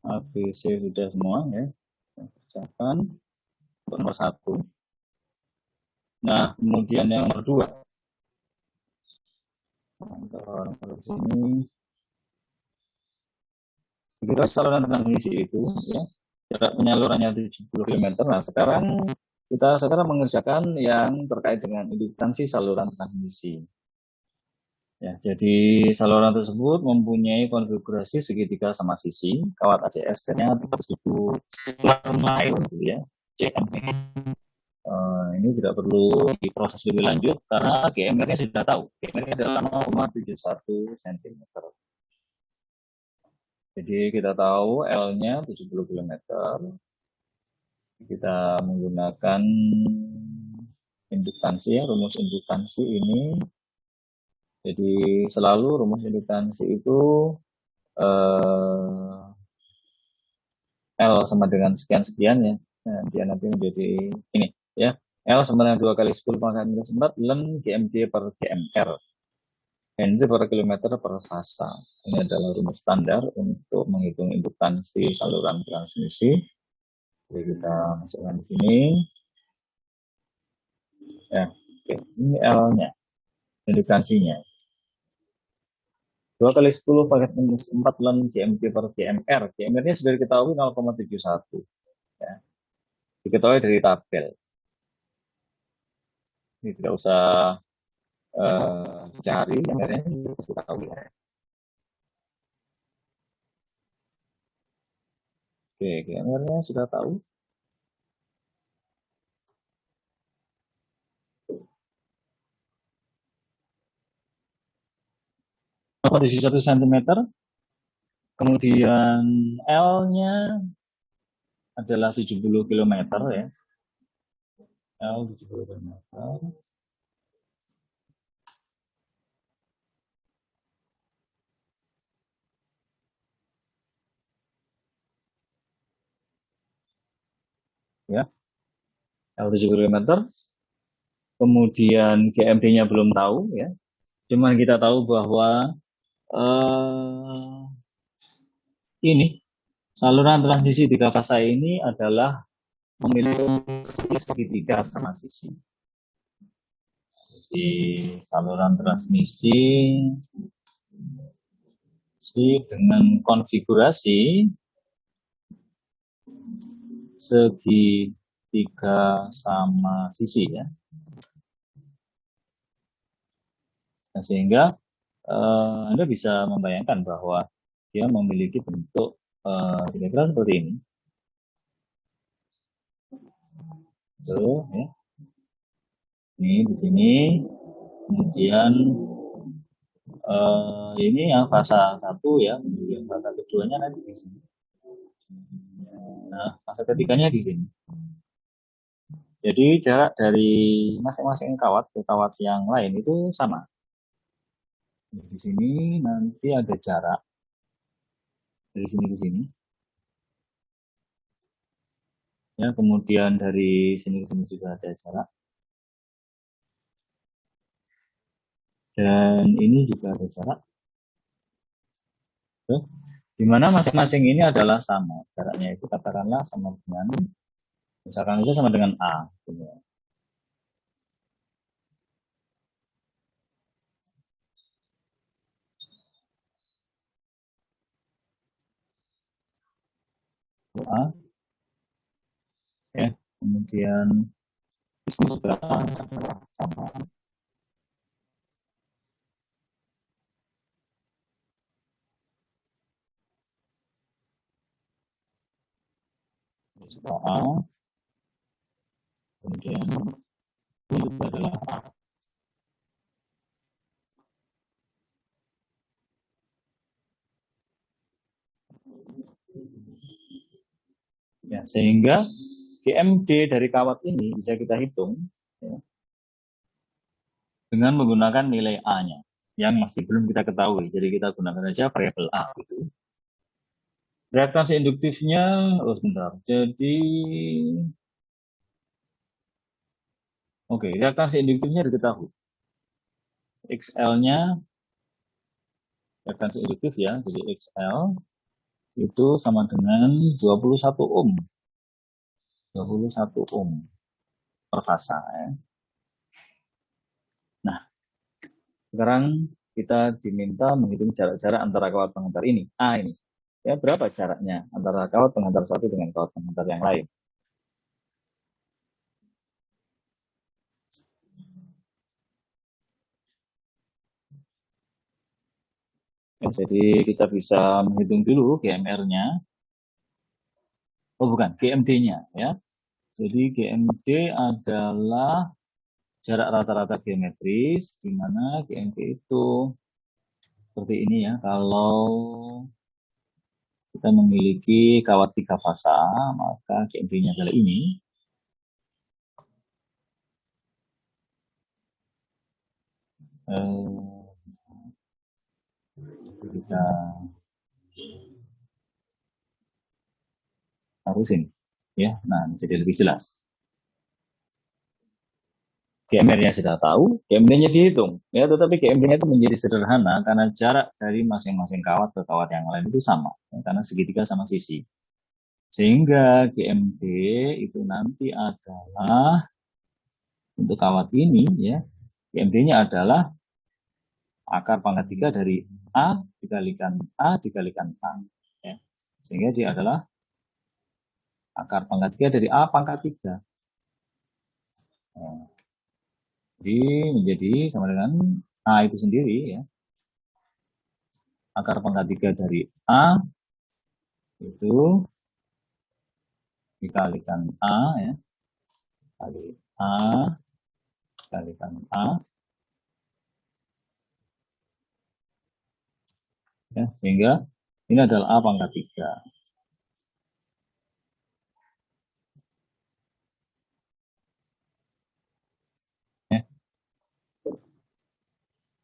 ABC sudah semua ya. Kerjakan nomor 1. Nah, kemudian yang nomor 2. Kalau sini kita saluran transmisi itu ya jarak penyalurannya 70 km. Nah, sekarang kita mengerjakan yang terkait dengan indukansi saluran transmisi. Ya, jadi saluran tersebut mempunyai konfigurasi segitiga sama sisi, kawat ACS-nya disebut mile, ya. CMR. Ini tidak perlu diproses lebih lanjut karena GMR-nya sudah tahu. GMR-nya adalah 0,71 cm. Jadi kita tahu L-nya 70 km. Kita menggunakan indukansi ya, rumus indukansi ini. Jadi selalu rumus indukansi itu L sama dengan sekian-sekian ya. Nah, dia nanti menjadi ini ya. L sama dengan 2 kali 10 pangkat minus 4 ln GMJ per GMR. NJ per kilometer per fasa. Ini adalah rumus standar untuk menghitung indukansi saluran transmisi. Jadi kita masukkan di sini. Ya, oke. Ini L-nya, indukansinya. 2 kali 10 pangkat minus 4 ln GMT per GMR. GMR-nya sudah diketahui 0,71. Ya. Diketahui dari tabel. Ini tidak usah cari, GMR-nya sudah tahu ya. Oke, GMR-nya sudah tahu. Kondisi 1 cm, kemudian L-nya adalah 70 km ya. L 70 km. Ya, L 70 km. Kemudian GMD-nya belum tahu ya. Cuman kita tahu bahwa ini saluran transmisi tiga fasa ini adalah memiliki segitiga sama sisi. Jadi saluran transmisi dengan konfigurasi segitiga sama sisi ya. Nah, sehingga Anda bisa membayangkan bahwa dia memiliki bentuk kira-kira seperti ini. Tuh, ya. Ini di sini, kemudian ini yang fasa 1 ya, kemudian fasa keduanya nanti di sini. Nah, fasa ketiganya di sini. Jadi jarak dari masing-masing kawat ke kawat yang lain itu sama. Di sini nanti ada jarak dari sini ke sini. Ya, kemudian dari sini ke sini juga ada jarak. Dan ini juga ada jarak. Ya, di mana masing-masing ini adalah sama. Jaraknya itu katakanlah sama dengan, misalkan saja sama dengan A. Gitu. A. Ya, kemudian juga sama. A. Kemudian ini juga adalah A. Ya, sehingga GMD dari kawat ini bisa kita hitung ya, dengan menggunakan nilai A-nya yang masih belum kita ketahui. Jadi kita gunakan saja variabel A gitu. Reaktansi induktifnya, sebentar. Jadi, reaktansi induktifnya diketahui. XL-nya, reaktansi induktif ya, jadi XL itu sama dengan 21 ohm. 21 ohm per fasa ya. Nah, sekarang kita diminta menghitung jarak-jarak antara kawat pengantar ini, A ini. Ya, berapa jaraknya antara kawat pengantar satu dengan kawat pengantar yang lain? Ya, jadi kita bisa menghitung dulu GMR-nya. Oh bukan, GMD-nya ya. Jadi GMD adalah jarak rata-rata geometris, di mana GMD itu seperti ini ya. Kalau kita memiliki kawat 3 fasa, maka GMD-nya adalah ini. Kita harusin ya. Nah, jadi lebih jelas. GMR-nya sudah tahu, GMD-nya dihitung. Ya, tetapi GMD-nya itu menjadi sederhana karena jarak dari masing-masing kawat ke kawat yang lain itu sama, ya, karena segitiga sama sisi. Sehingga GMD itu nanti adalah untuk kawat ini ya, GMD-nya adalah akar pangkat 3 dari A dikalikan A dikalikan A. Ya. Sehingga dia adalah akar pangkat 3 dari A pangkat 3. Nah, jadi menjadi sama dengan A itu sendiri ya. Akar pangkat 3 dari A itu dikalikan A ya. Kali A dikalikan A ya, sehingga ini adalah A pangkat 3. Ya.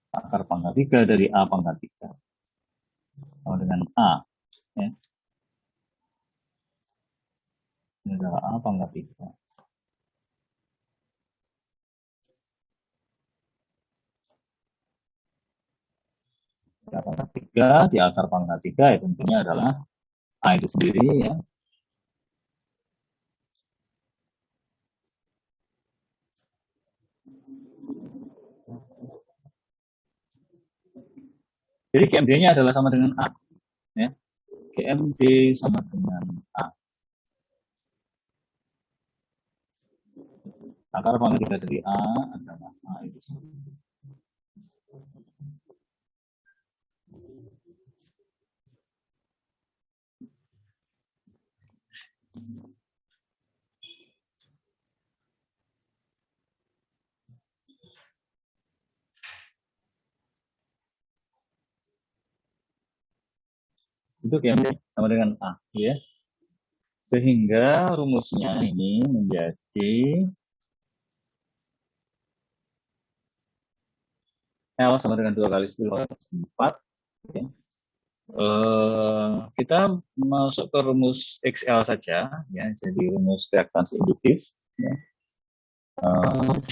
Akar pangkat 3 dari A pangkat 3 sama dengan A ya. Ini adalah A pangkat 3. Akar pangkat 3 di akar pangkat 3 ya tentunya adalah A itu sendiri ya. Jadi GMD-nya adalah sama dengan A ya. GMD sama dengan A. Akar pangkat 3 dari A adalah A itu sendiri. Itu GMD sama dengan A ya. Sehingga rumusnya ini menjadi L sama dengan 2 kali 10 4 ya. Kita masuk ke rumus XL saja ya, jadi rumus reaktans induktif ya.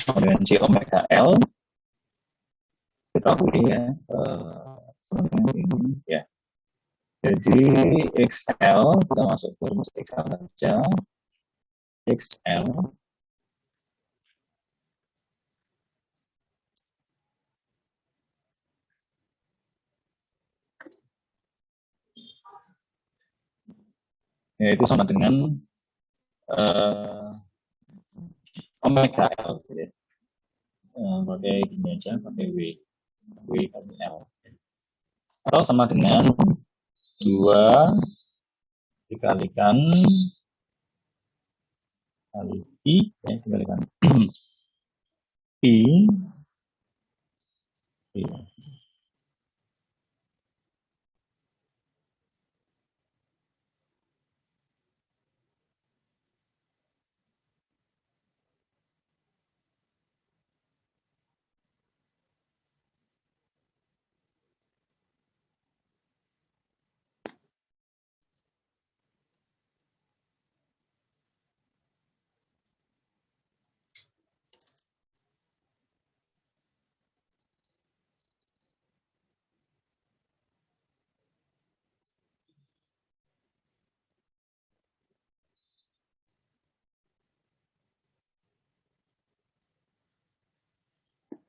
Sama dengan J omega L ketahui ya, sama dengan ini ya. Jadi XL kita masuk ke rumus XL saja. XL yaitu sama dengan omega L ya. Pakai gini aja, pakai W kali L atau sama dengan 2 dikalikan kali I ya, dikalikan I ya.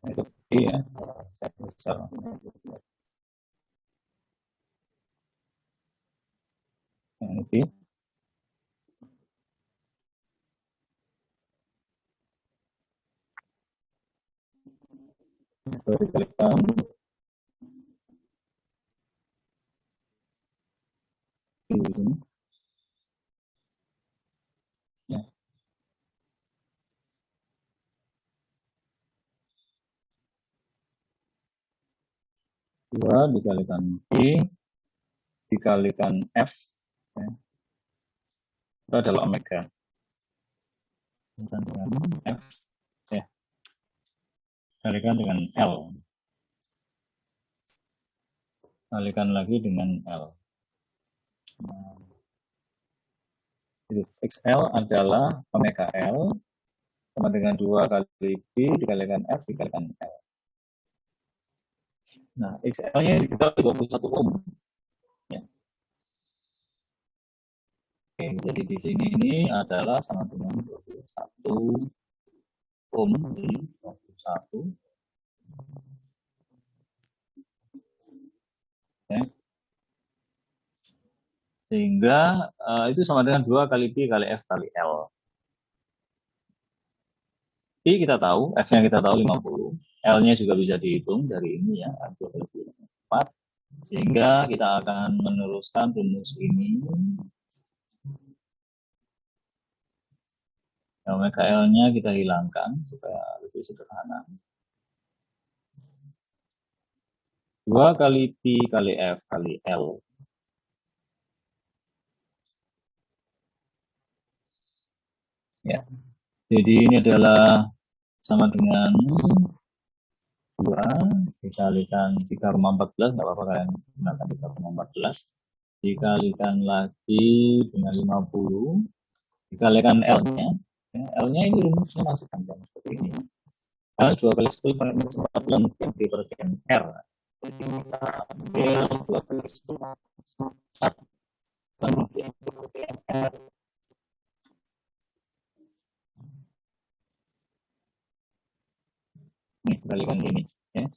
Nah, itu I ya, saya besar. Yang ini itu dikalikan I di sini ya. 2 dikalikan I dikalikan F ya. Itu adalah omega dengan F ya, kalikan dengan L, kalikan lagi dengan L. Nah, XL adalah omega L sama dengan 2 kali B dikalikan F dikalikan L. Nah, XL-nya kita 21 ohm. Ya. Oke, jadi di sini ini adalah sama dengan 21 ohm di 21 Ya. Sehingga itu sama dengan 2 kali Pi kali F kali L. Pi kita tahu, F-nya kita tahu 50. L-nya juga bisa dihitung dari ini ya, 2 kali 4. Sehingga kita akan meneruskan rumus ini. Omega L-nya kita hilangkan supaya lebih sederhana. 2 kali Pi kali F kali L. Ya. Jadi ini adalah sama dengan 2 dikalikan 3,14, nggak apa-apa kalian gunakan 3,14, dikalikan lagi dengan 50, dikalikan L-nya. Ya, L-nya ini rumusnya masih panjang seperti ini. L 2 kali 10 per 14 per R. Jadi kita ambil 2 kali 10 kemudian R. Ini kalikan ini, ya.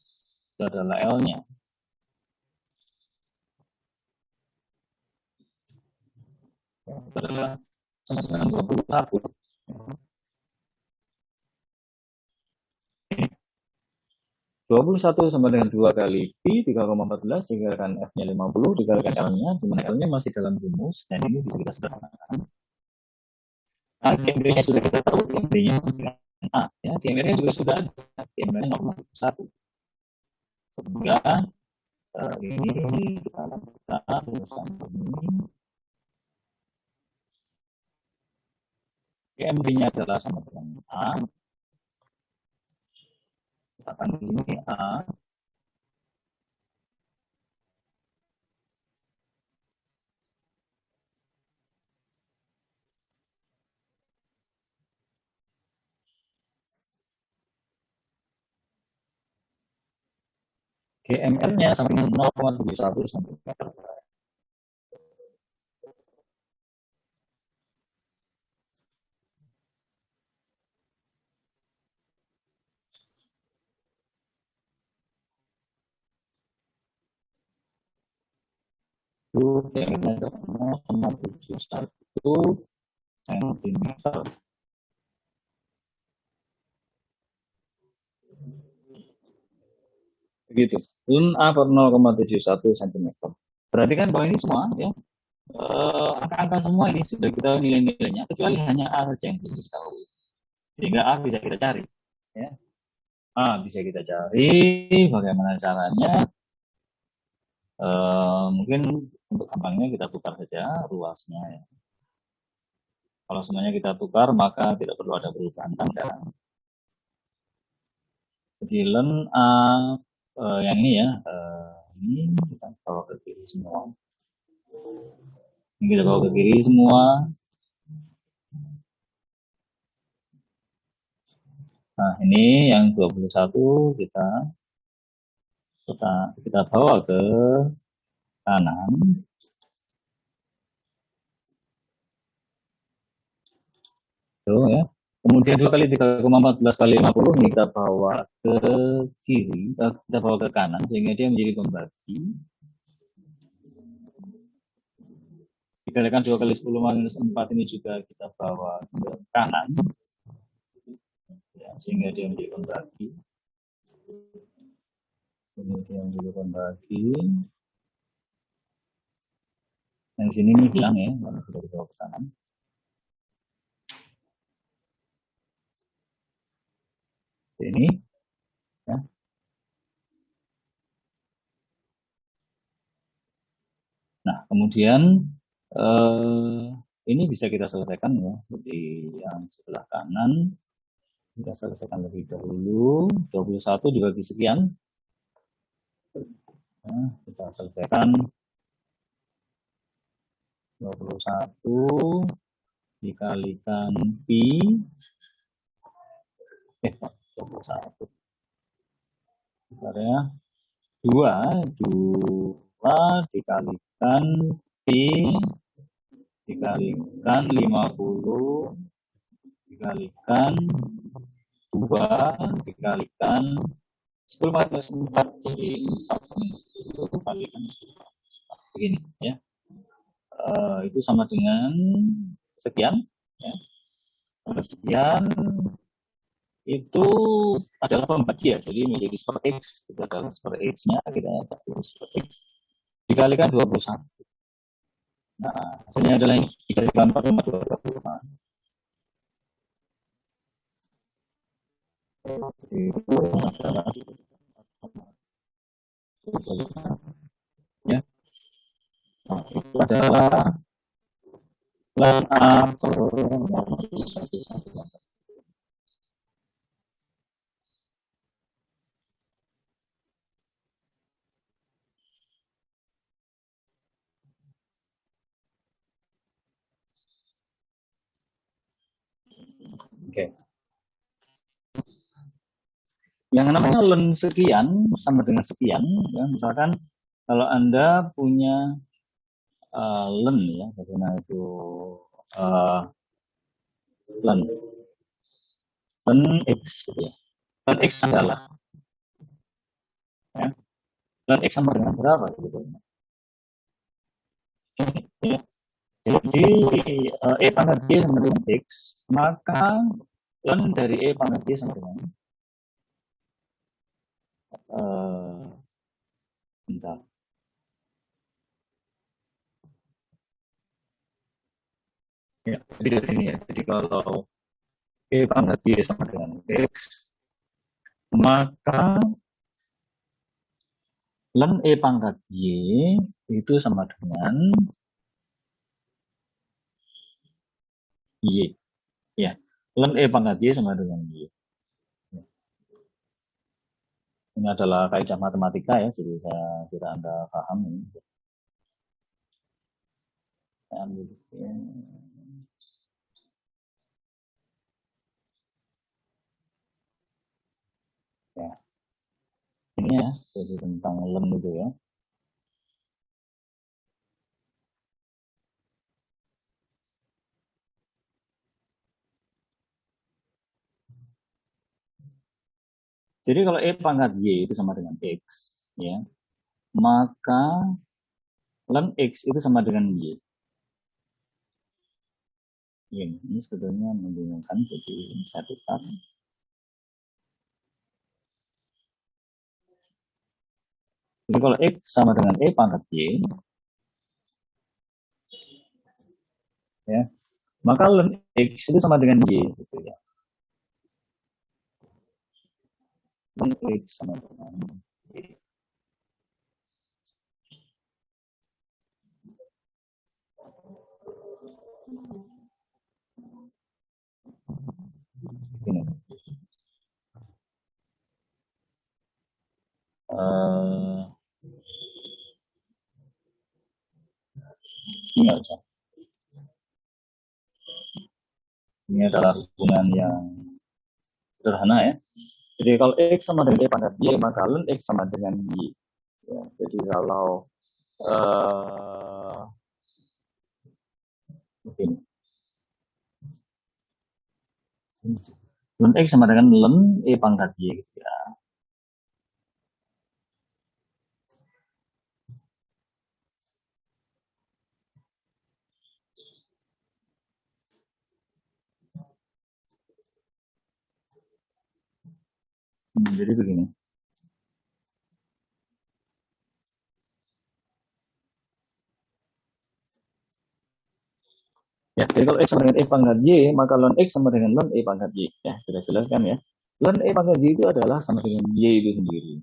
Itu adalah L-nya. Ya, itu adalah sama dengan 21. 21 sama dengan 2 kali Pi 3,14 dikalikan F-nya 50 dikalikan L-nya, di mana L-nya masih dalam rumus dan ini bisa kita sederhanakan. Nah, GMR-nya sudah kita tahu, GMR-nya A, ya, GMR-nya juga sudah ada, GMR-nya 0,1. Sehingga ini kita lakukan rumusan ini. GMR-nya adalah sama dengan A. Katakan di sini A. GMR-nya sama dengan 0,71 cm. Itu GMR-nya 0,71 cm. Begitu. Un A per 0,71 cm. Berarti kan bahwa ini semua ya angka-angka semua ini sudah kita nilai-nilainya, kecuali hanya A saja yang belum kita tahu. Sehingga A bisa kita cari. Ya. A bisa kita cari. Bagaimana caranya? Mungkin untuk gampangnya kita tukar saja ruasnya. Ya. Kalau semuanya kita tukar, maka tidak perlu ada perubahan tanda. Jadi len A yang ini ya, ini kita bawa ke kiri semua. Ini kita bawa ke kiri semua. Nah, ini yang 21 kita bawa ke kanan. Tuh ya. Kemudian 2 kali 3,14 kali 50 ini kita bawa ke kiri, kita bawa ke kanan sehingga dia menjadi pembagi. Dikalikan 2 kali 10 minus 4 ini juga kita bawa ke kanan. Ya, sehingga dia menjadi pembagi. Kemudian juga pembagi. Yang sini ini hilang ya, karena sudah dibawa ke kanan. Ini ya. Nah, kemudian ini bisa kita selesaikan ya. Jadi yang sebelah kanan kita selesaikan lebih dahulu. 21 dibagi sekian. Nah, kita selesaikan 21 dikalikan Pi 21 ya, 2 dikalikan Pi dikalikan 50 dikalikan 2 dikalikan 10 minus 4 jadi 4 itu kalikan begini ya. Itu sama dengan sekian ya. Sekian itu adalah pembagi ya, jadi menjadi super X, itu adalah super X-nya kita super X dikalikan 21. Nah, hasilnya adalah ini, dikalikan 4,225. Itu adalah ya. Nah, itu adalah lan atau oke. Yang namanya len sekian sama dengan sekian, ya, misalkan kalau Anda punya len ya, bagaimana itu uh, len len x gitu ya. Len x adalah ya, len x sama dengan berapa gitu ya. Jadi e pangkat y sama dengan x, maka len dari e pangkat y sama dengan bentar. Ya, jadi dari sini ya. Jadi kalau e pangkat y sama dengan x, maka len e pangkat y itu sama dengan y. Ya, len e pangkat y sama dengan y. Ini adalah kaidah matematika ya, jadi saya kira Anda paham ini. Ya, ini ya, jadi tentang len itu ya. Jadi kalau e pangkat y itu sama dengan x, ya, maka len x itu sama dengan y. Ini sebetulnya membingungkan, jadi saya tutup. Jadi kalau x sama dengan e pangkat y, ya, maka len x itu sama dengan y, gitu ya. Len x sama dengan y. Ini. Ini aja. Ini adalah hubungan yang sederhana ya. Jadi kalau x sama dengan y pangkat y, maka len x sama dengan y. Ya, jadi kalau begini, len x sama dengan len e pangkat y gitu ya. Jadi begini. Ya, jadi kalau x sama dengan e pangkat y, maka ln x sama dengan ln e pangkat y. Ya, sudah jelaskan ya. Ln e pangkat y itu adalah sama dengan y itu sendiri.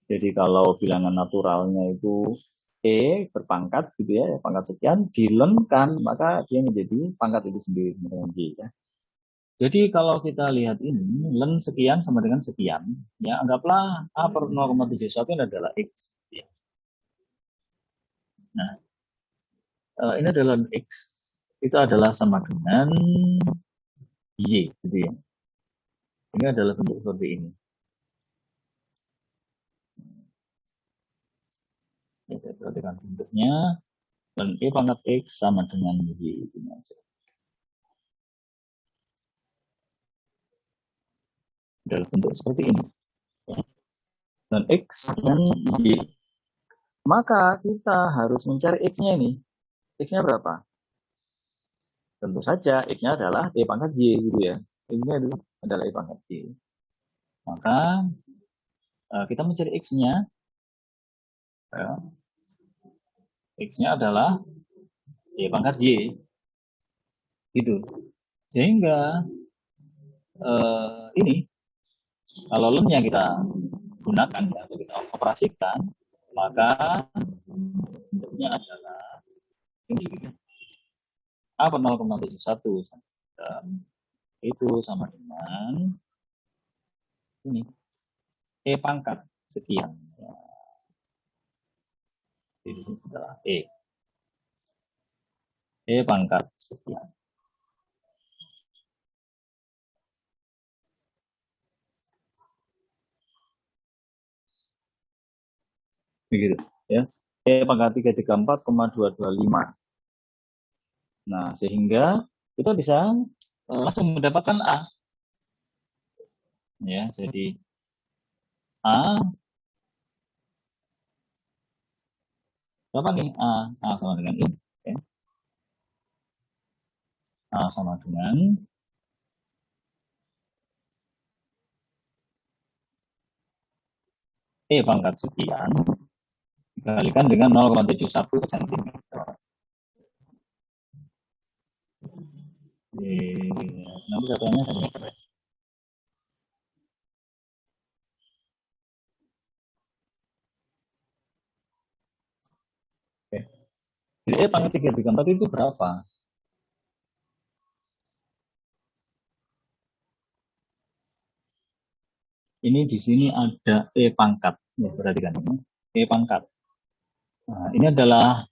Jadi kalau bilangan naturalnya itu e berpangkat gitu ya, pangkat sekian, dilenkan, maka dia menjadi pangkat itu sendiri sama dengan y ya. Jadi kalau kita lihat ini, len sekian sama dengan sekian, ya anggaplah a per 0,71 ini adalah x. Ya. Nah, ini adalah x. Itu adalah sama dengan y, gitu ya. Ini adalah bentuk seperti ini. Ya, saya perhatikan bentuknya. Dan e pangkat x sama dengan y. Ini aja. Dalam bentuk seperti ini. Ya. dan X dan Y. Maka kita harus mencari X-nya ini. X-nya berapa? Tentu saja X-nya adalah Y pangkat Y gitu ya. X-nya adalah Y pangkat Y. Maka kita mencari X-nya. Ya, X-nya adalah Y pangkat Y. Gitu. Sehingga ini kalau lemnya kita gunakan atau kita operasikan, maka bentuknya adalah ini. A per 0,71 itu sama dengan ini E pangkat sekian. Ya. Jadi sini adalah E pangkat sekian. Begitu ya. E pangkat 334,225. Nah, sehingga kita bisa langsung mendapatkan A. Ya, jadi A berapa nih? A sama dengan ini. Ya. A sama dengan E pangkat sekian dikalikan dengan 0,71 cm. Nanti satuannya cm. Oke. Jadi E pangkat 334 itu berapa? Ini di sini ada E pangkat. Ya, perhatikan ini. E pangkat. Nah, ini adalah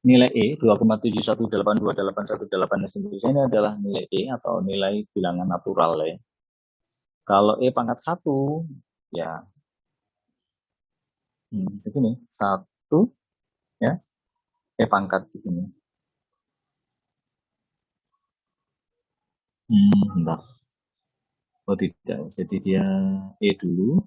nilai E 2,7182818 ini adalah nilai E atau nilai bilangan natural ya. Kalau E pangkat 1 ya begini 1 ya E pangkat begini. Bentar. Oh tidak, jadi dia E dulu.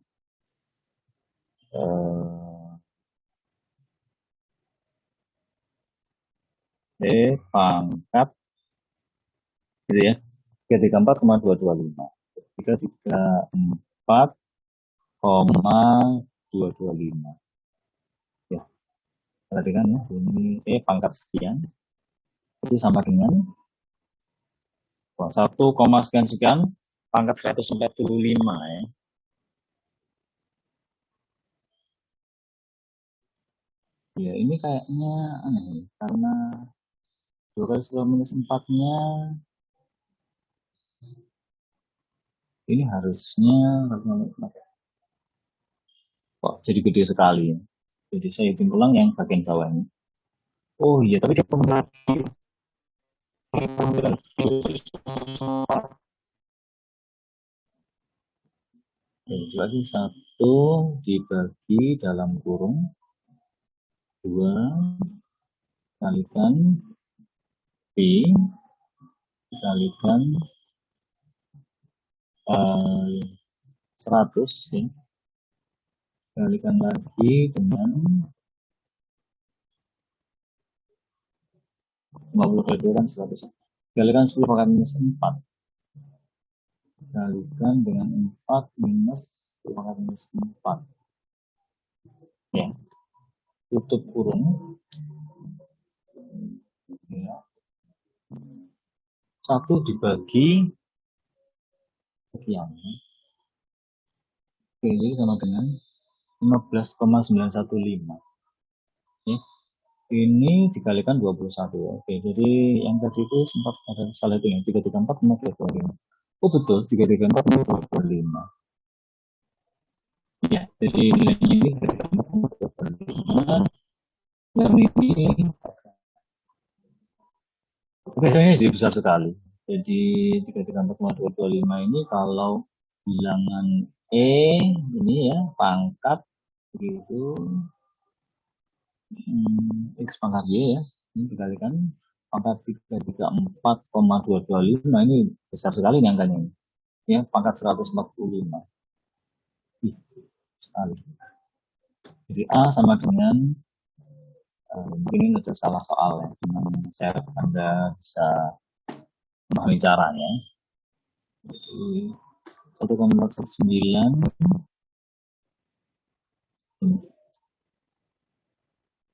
E pangkat gitu ya 334,225 334,225 ya, perhatikan ya, ini E pangkat sekian itu sama dengan 1, sekian pangkat 145 ya. Ya ini kayaknya aneh karena 2 kali 10 minus 4-nya ini harusnya kok jadi gede sekali. Jadi saya hitung ulang yang bagian bawah ini. Oh iya, tapi dia pembagi lagi 1 dibagi dalam kurung 2 kalikan P dikalikan 100 ya. Kalikan lagi dengan 50 kan 100. Kalikan 10 pangkat minus 4. Kalikan dengan 4 minus 10 pangkat minus 4. Ya. Tutup kurung. Ya. 1 dibagi sekian. Oke, jadi sama dengan 15,915. Ya. Ini dikalikan 21 ya. Oke, jadi yang tadi itu sempat ada salah itu ya, 334,225. Oh betul, 334,225. Ya, jadi nilainya ini 334,225. Dan ini biasanya jadi besar sekali. Jadi 334,225 ini kalau bilangan E ini ya pangkat begitu X pangkat Y ya, ini dikalikan pangkat 334,225 ini besar sekali nih angkanya ini. Ya, pangkat 145. sekali. Jadi A sama dengan mungkin ini ada salah soal ya, cuman saya harap Anda bisa memahami caranya. Jadi 1,419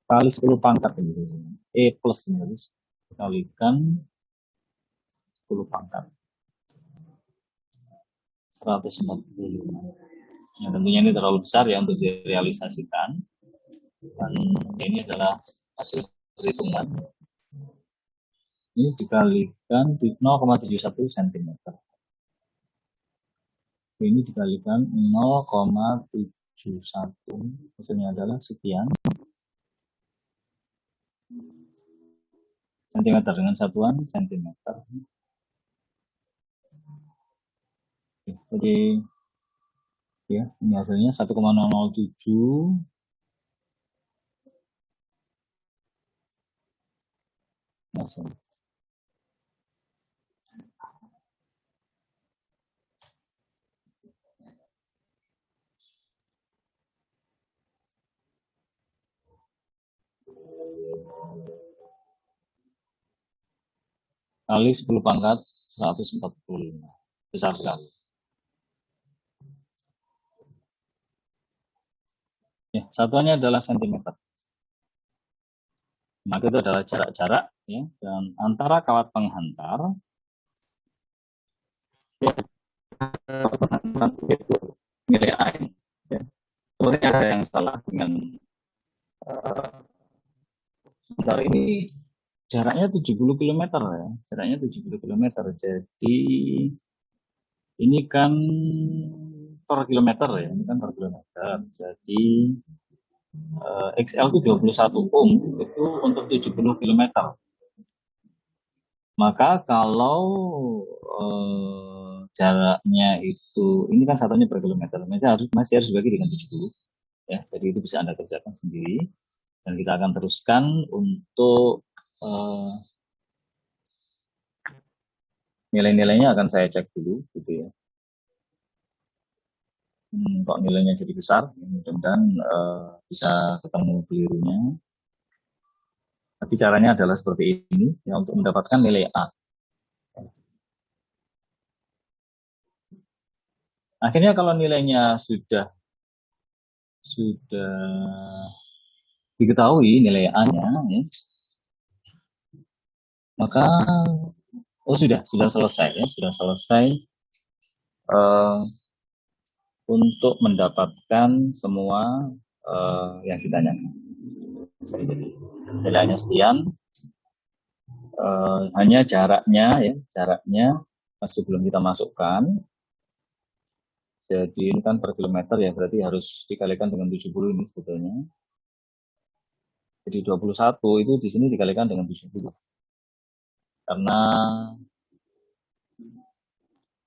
kali 10 pangkat ini. E plus ini harus dikalikan 10 pangkat 145. Nah, tentunya ini terlalu besar ya untuk direalisasikan. Dan ini adalah hasil perhitungan. Ini dikalikan 0,71 cm. Ini dikalikan 0,71, hasilnya adalah sekian sentimeter dengan satuan sentimeter. Jadi ya, ini hasilnya 1,007 hasil. Kali 10 pangkat 145. Besar sekali. Ya, satuannya adalah sentimeter. Maka itu adalah jarak-jarak ya, dan antara kawat penghantar itu nilai A ini. Ya. Sebenarnya ada yang salah dengan sebentar ini jaraknya 70 km ya. Jaraknya 70 km. Jadi ini kan per kilometer ya. Ini kan per kilometer. Jadi XL itu 21 ohm itu untuk 70 km. Maka kalau jaraknya itu, ini kan satunya per kilometer, masih harus dibagi dengan 70. Ya, jadi itu bisa Anda kerjakan sendiri. Dan kita akan teruskan untuk nilai-nilainya akan saya cek dulu, gitu ya. Kok nilainya jadi besar, mudah-mudahan bisa ketemu kelirunya. Tapi caranya adalah seperti ini, ya, untuk mendapatkan nilai A. Akhirnya kalau nilainya sudah diketahui nilai A-nya, ya, maka sudah selesai ya, sudah selesai untuk mendapatkan semua yang ditanyakan. Jadi nilainya sekian, hanya jaraknya ya, jaraknya masih belum kita masukkan. Jadi ini kan per kilometer ya, berarti harus dikalikan dengan 70 ini sebetulnya. Jadi 21 itu di sini dikalikan dengan 70. Karena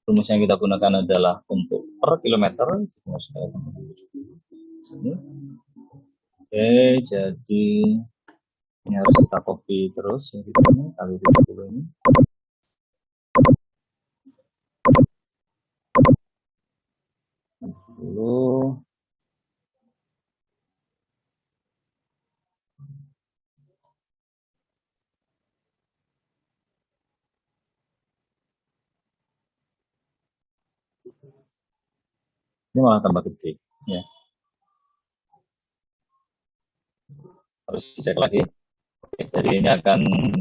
rumus yang kita gunakan adalah untuk per kilometer. Oke, jadi ini harus kita copy terus ya, kali 70 ini. Dulu ini malah tambah gede ya, harus dicek lagi. Oke, jadi ini akan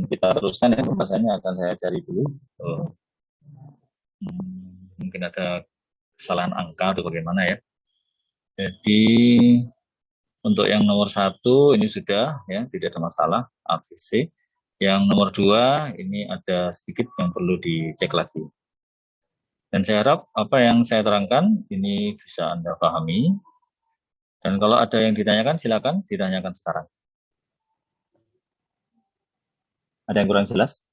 kita teruskan ya, pembahasannya akan saya cari dulu. Mungkin ada kesalahan angka atau bagaimana ya. Jadi untuk yang nomor 1 ini sudah ya, tidak ada masalah ABC. Yang nomor 2 ini ada sedikit yang perlu dicek lagi. Dan saya harap apa yang saya terangkan ini bisa Anda pahami. Dan kalau ada yang ditanyakan silakan ditanyakan sekarang. Ada yang kurang jelas?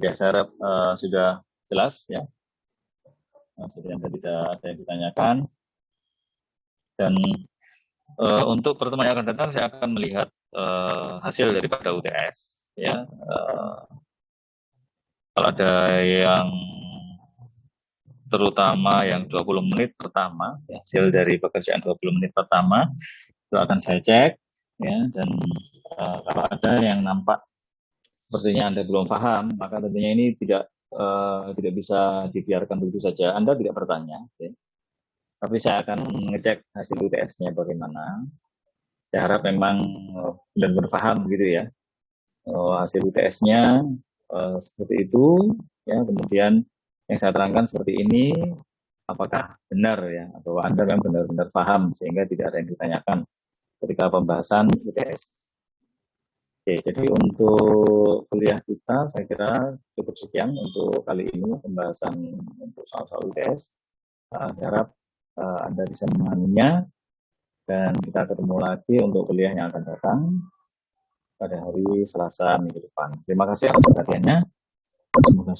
Ya, saya harap sudah jelas ya. Jadi Anda tidak ada yang ditanyakan. Dan untuk pertemuan yang akan datang saya akan melihat hasil daripada UTS. Ya, kalau ada yang terutama yang 20 menit pertama, hasil dari pekerjaan 20 menit pertama, itu akan saya cek, ya, dan kalau ada yang nampak sepertinya Anda belum paham, maka tentunya ini tidak bisa dibiarkan begitu saja. Anda tidak bertanya, ya. Tapi saya akan mengecek hasil UTS-nya bagaimana. Saya harap memang benar-benar paham gitu ya. Hasil UTS-nya seperti itu, ya. Kemudian yang saya terangkan seperti ini, apakah benar ya, atau Anda memang benar-benar paham sehingga tidak ada yang ditanyakan ketika pembahasan UTS. Oke, jadi untuk kuliah kita saya kira cukup sekian untuk kali ini pembahasan untuk soal-soal UTS. Saya harap Anda bisa memahaminya dan kita ketemu lagi untuk kuliah yang akan datang pada hari Selasa minggu depan. Terima kasih atas perhatiannya. Semoga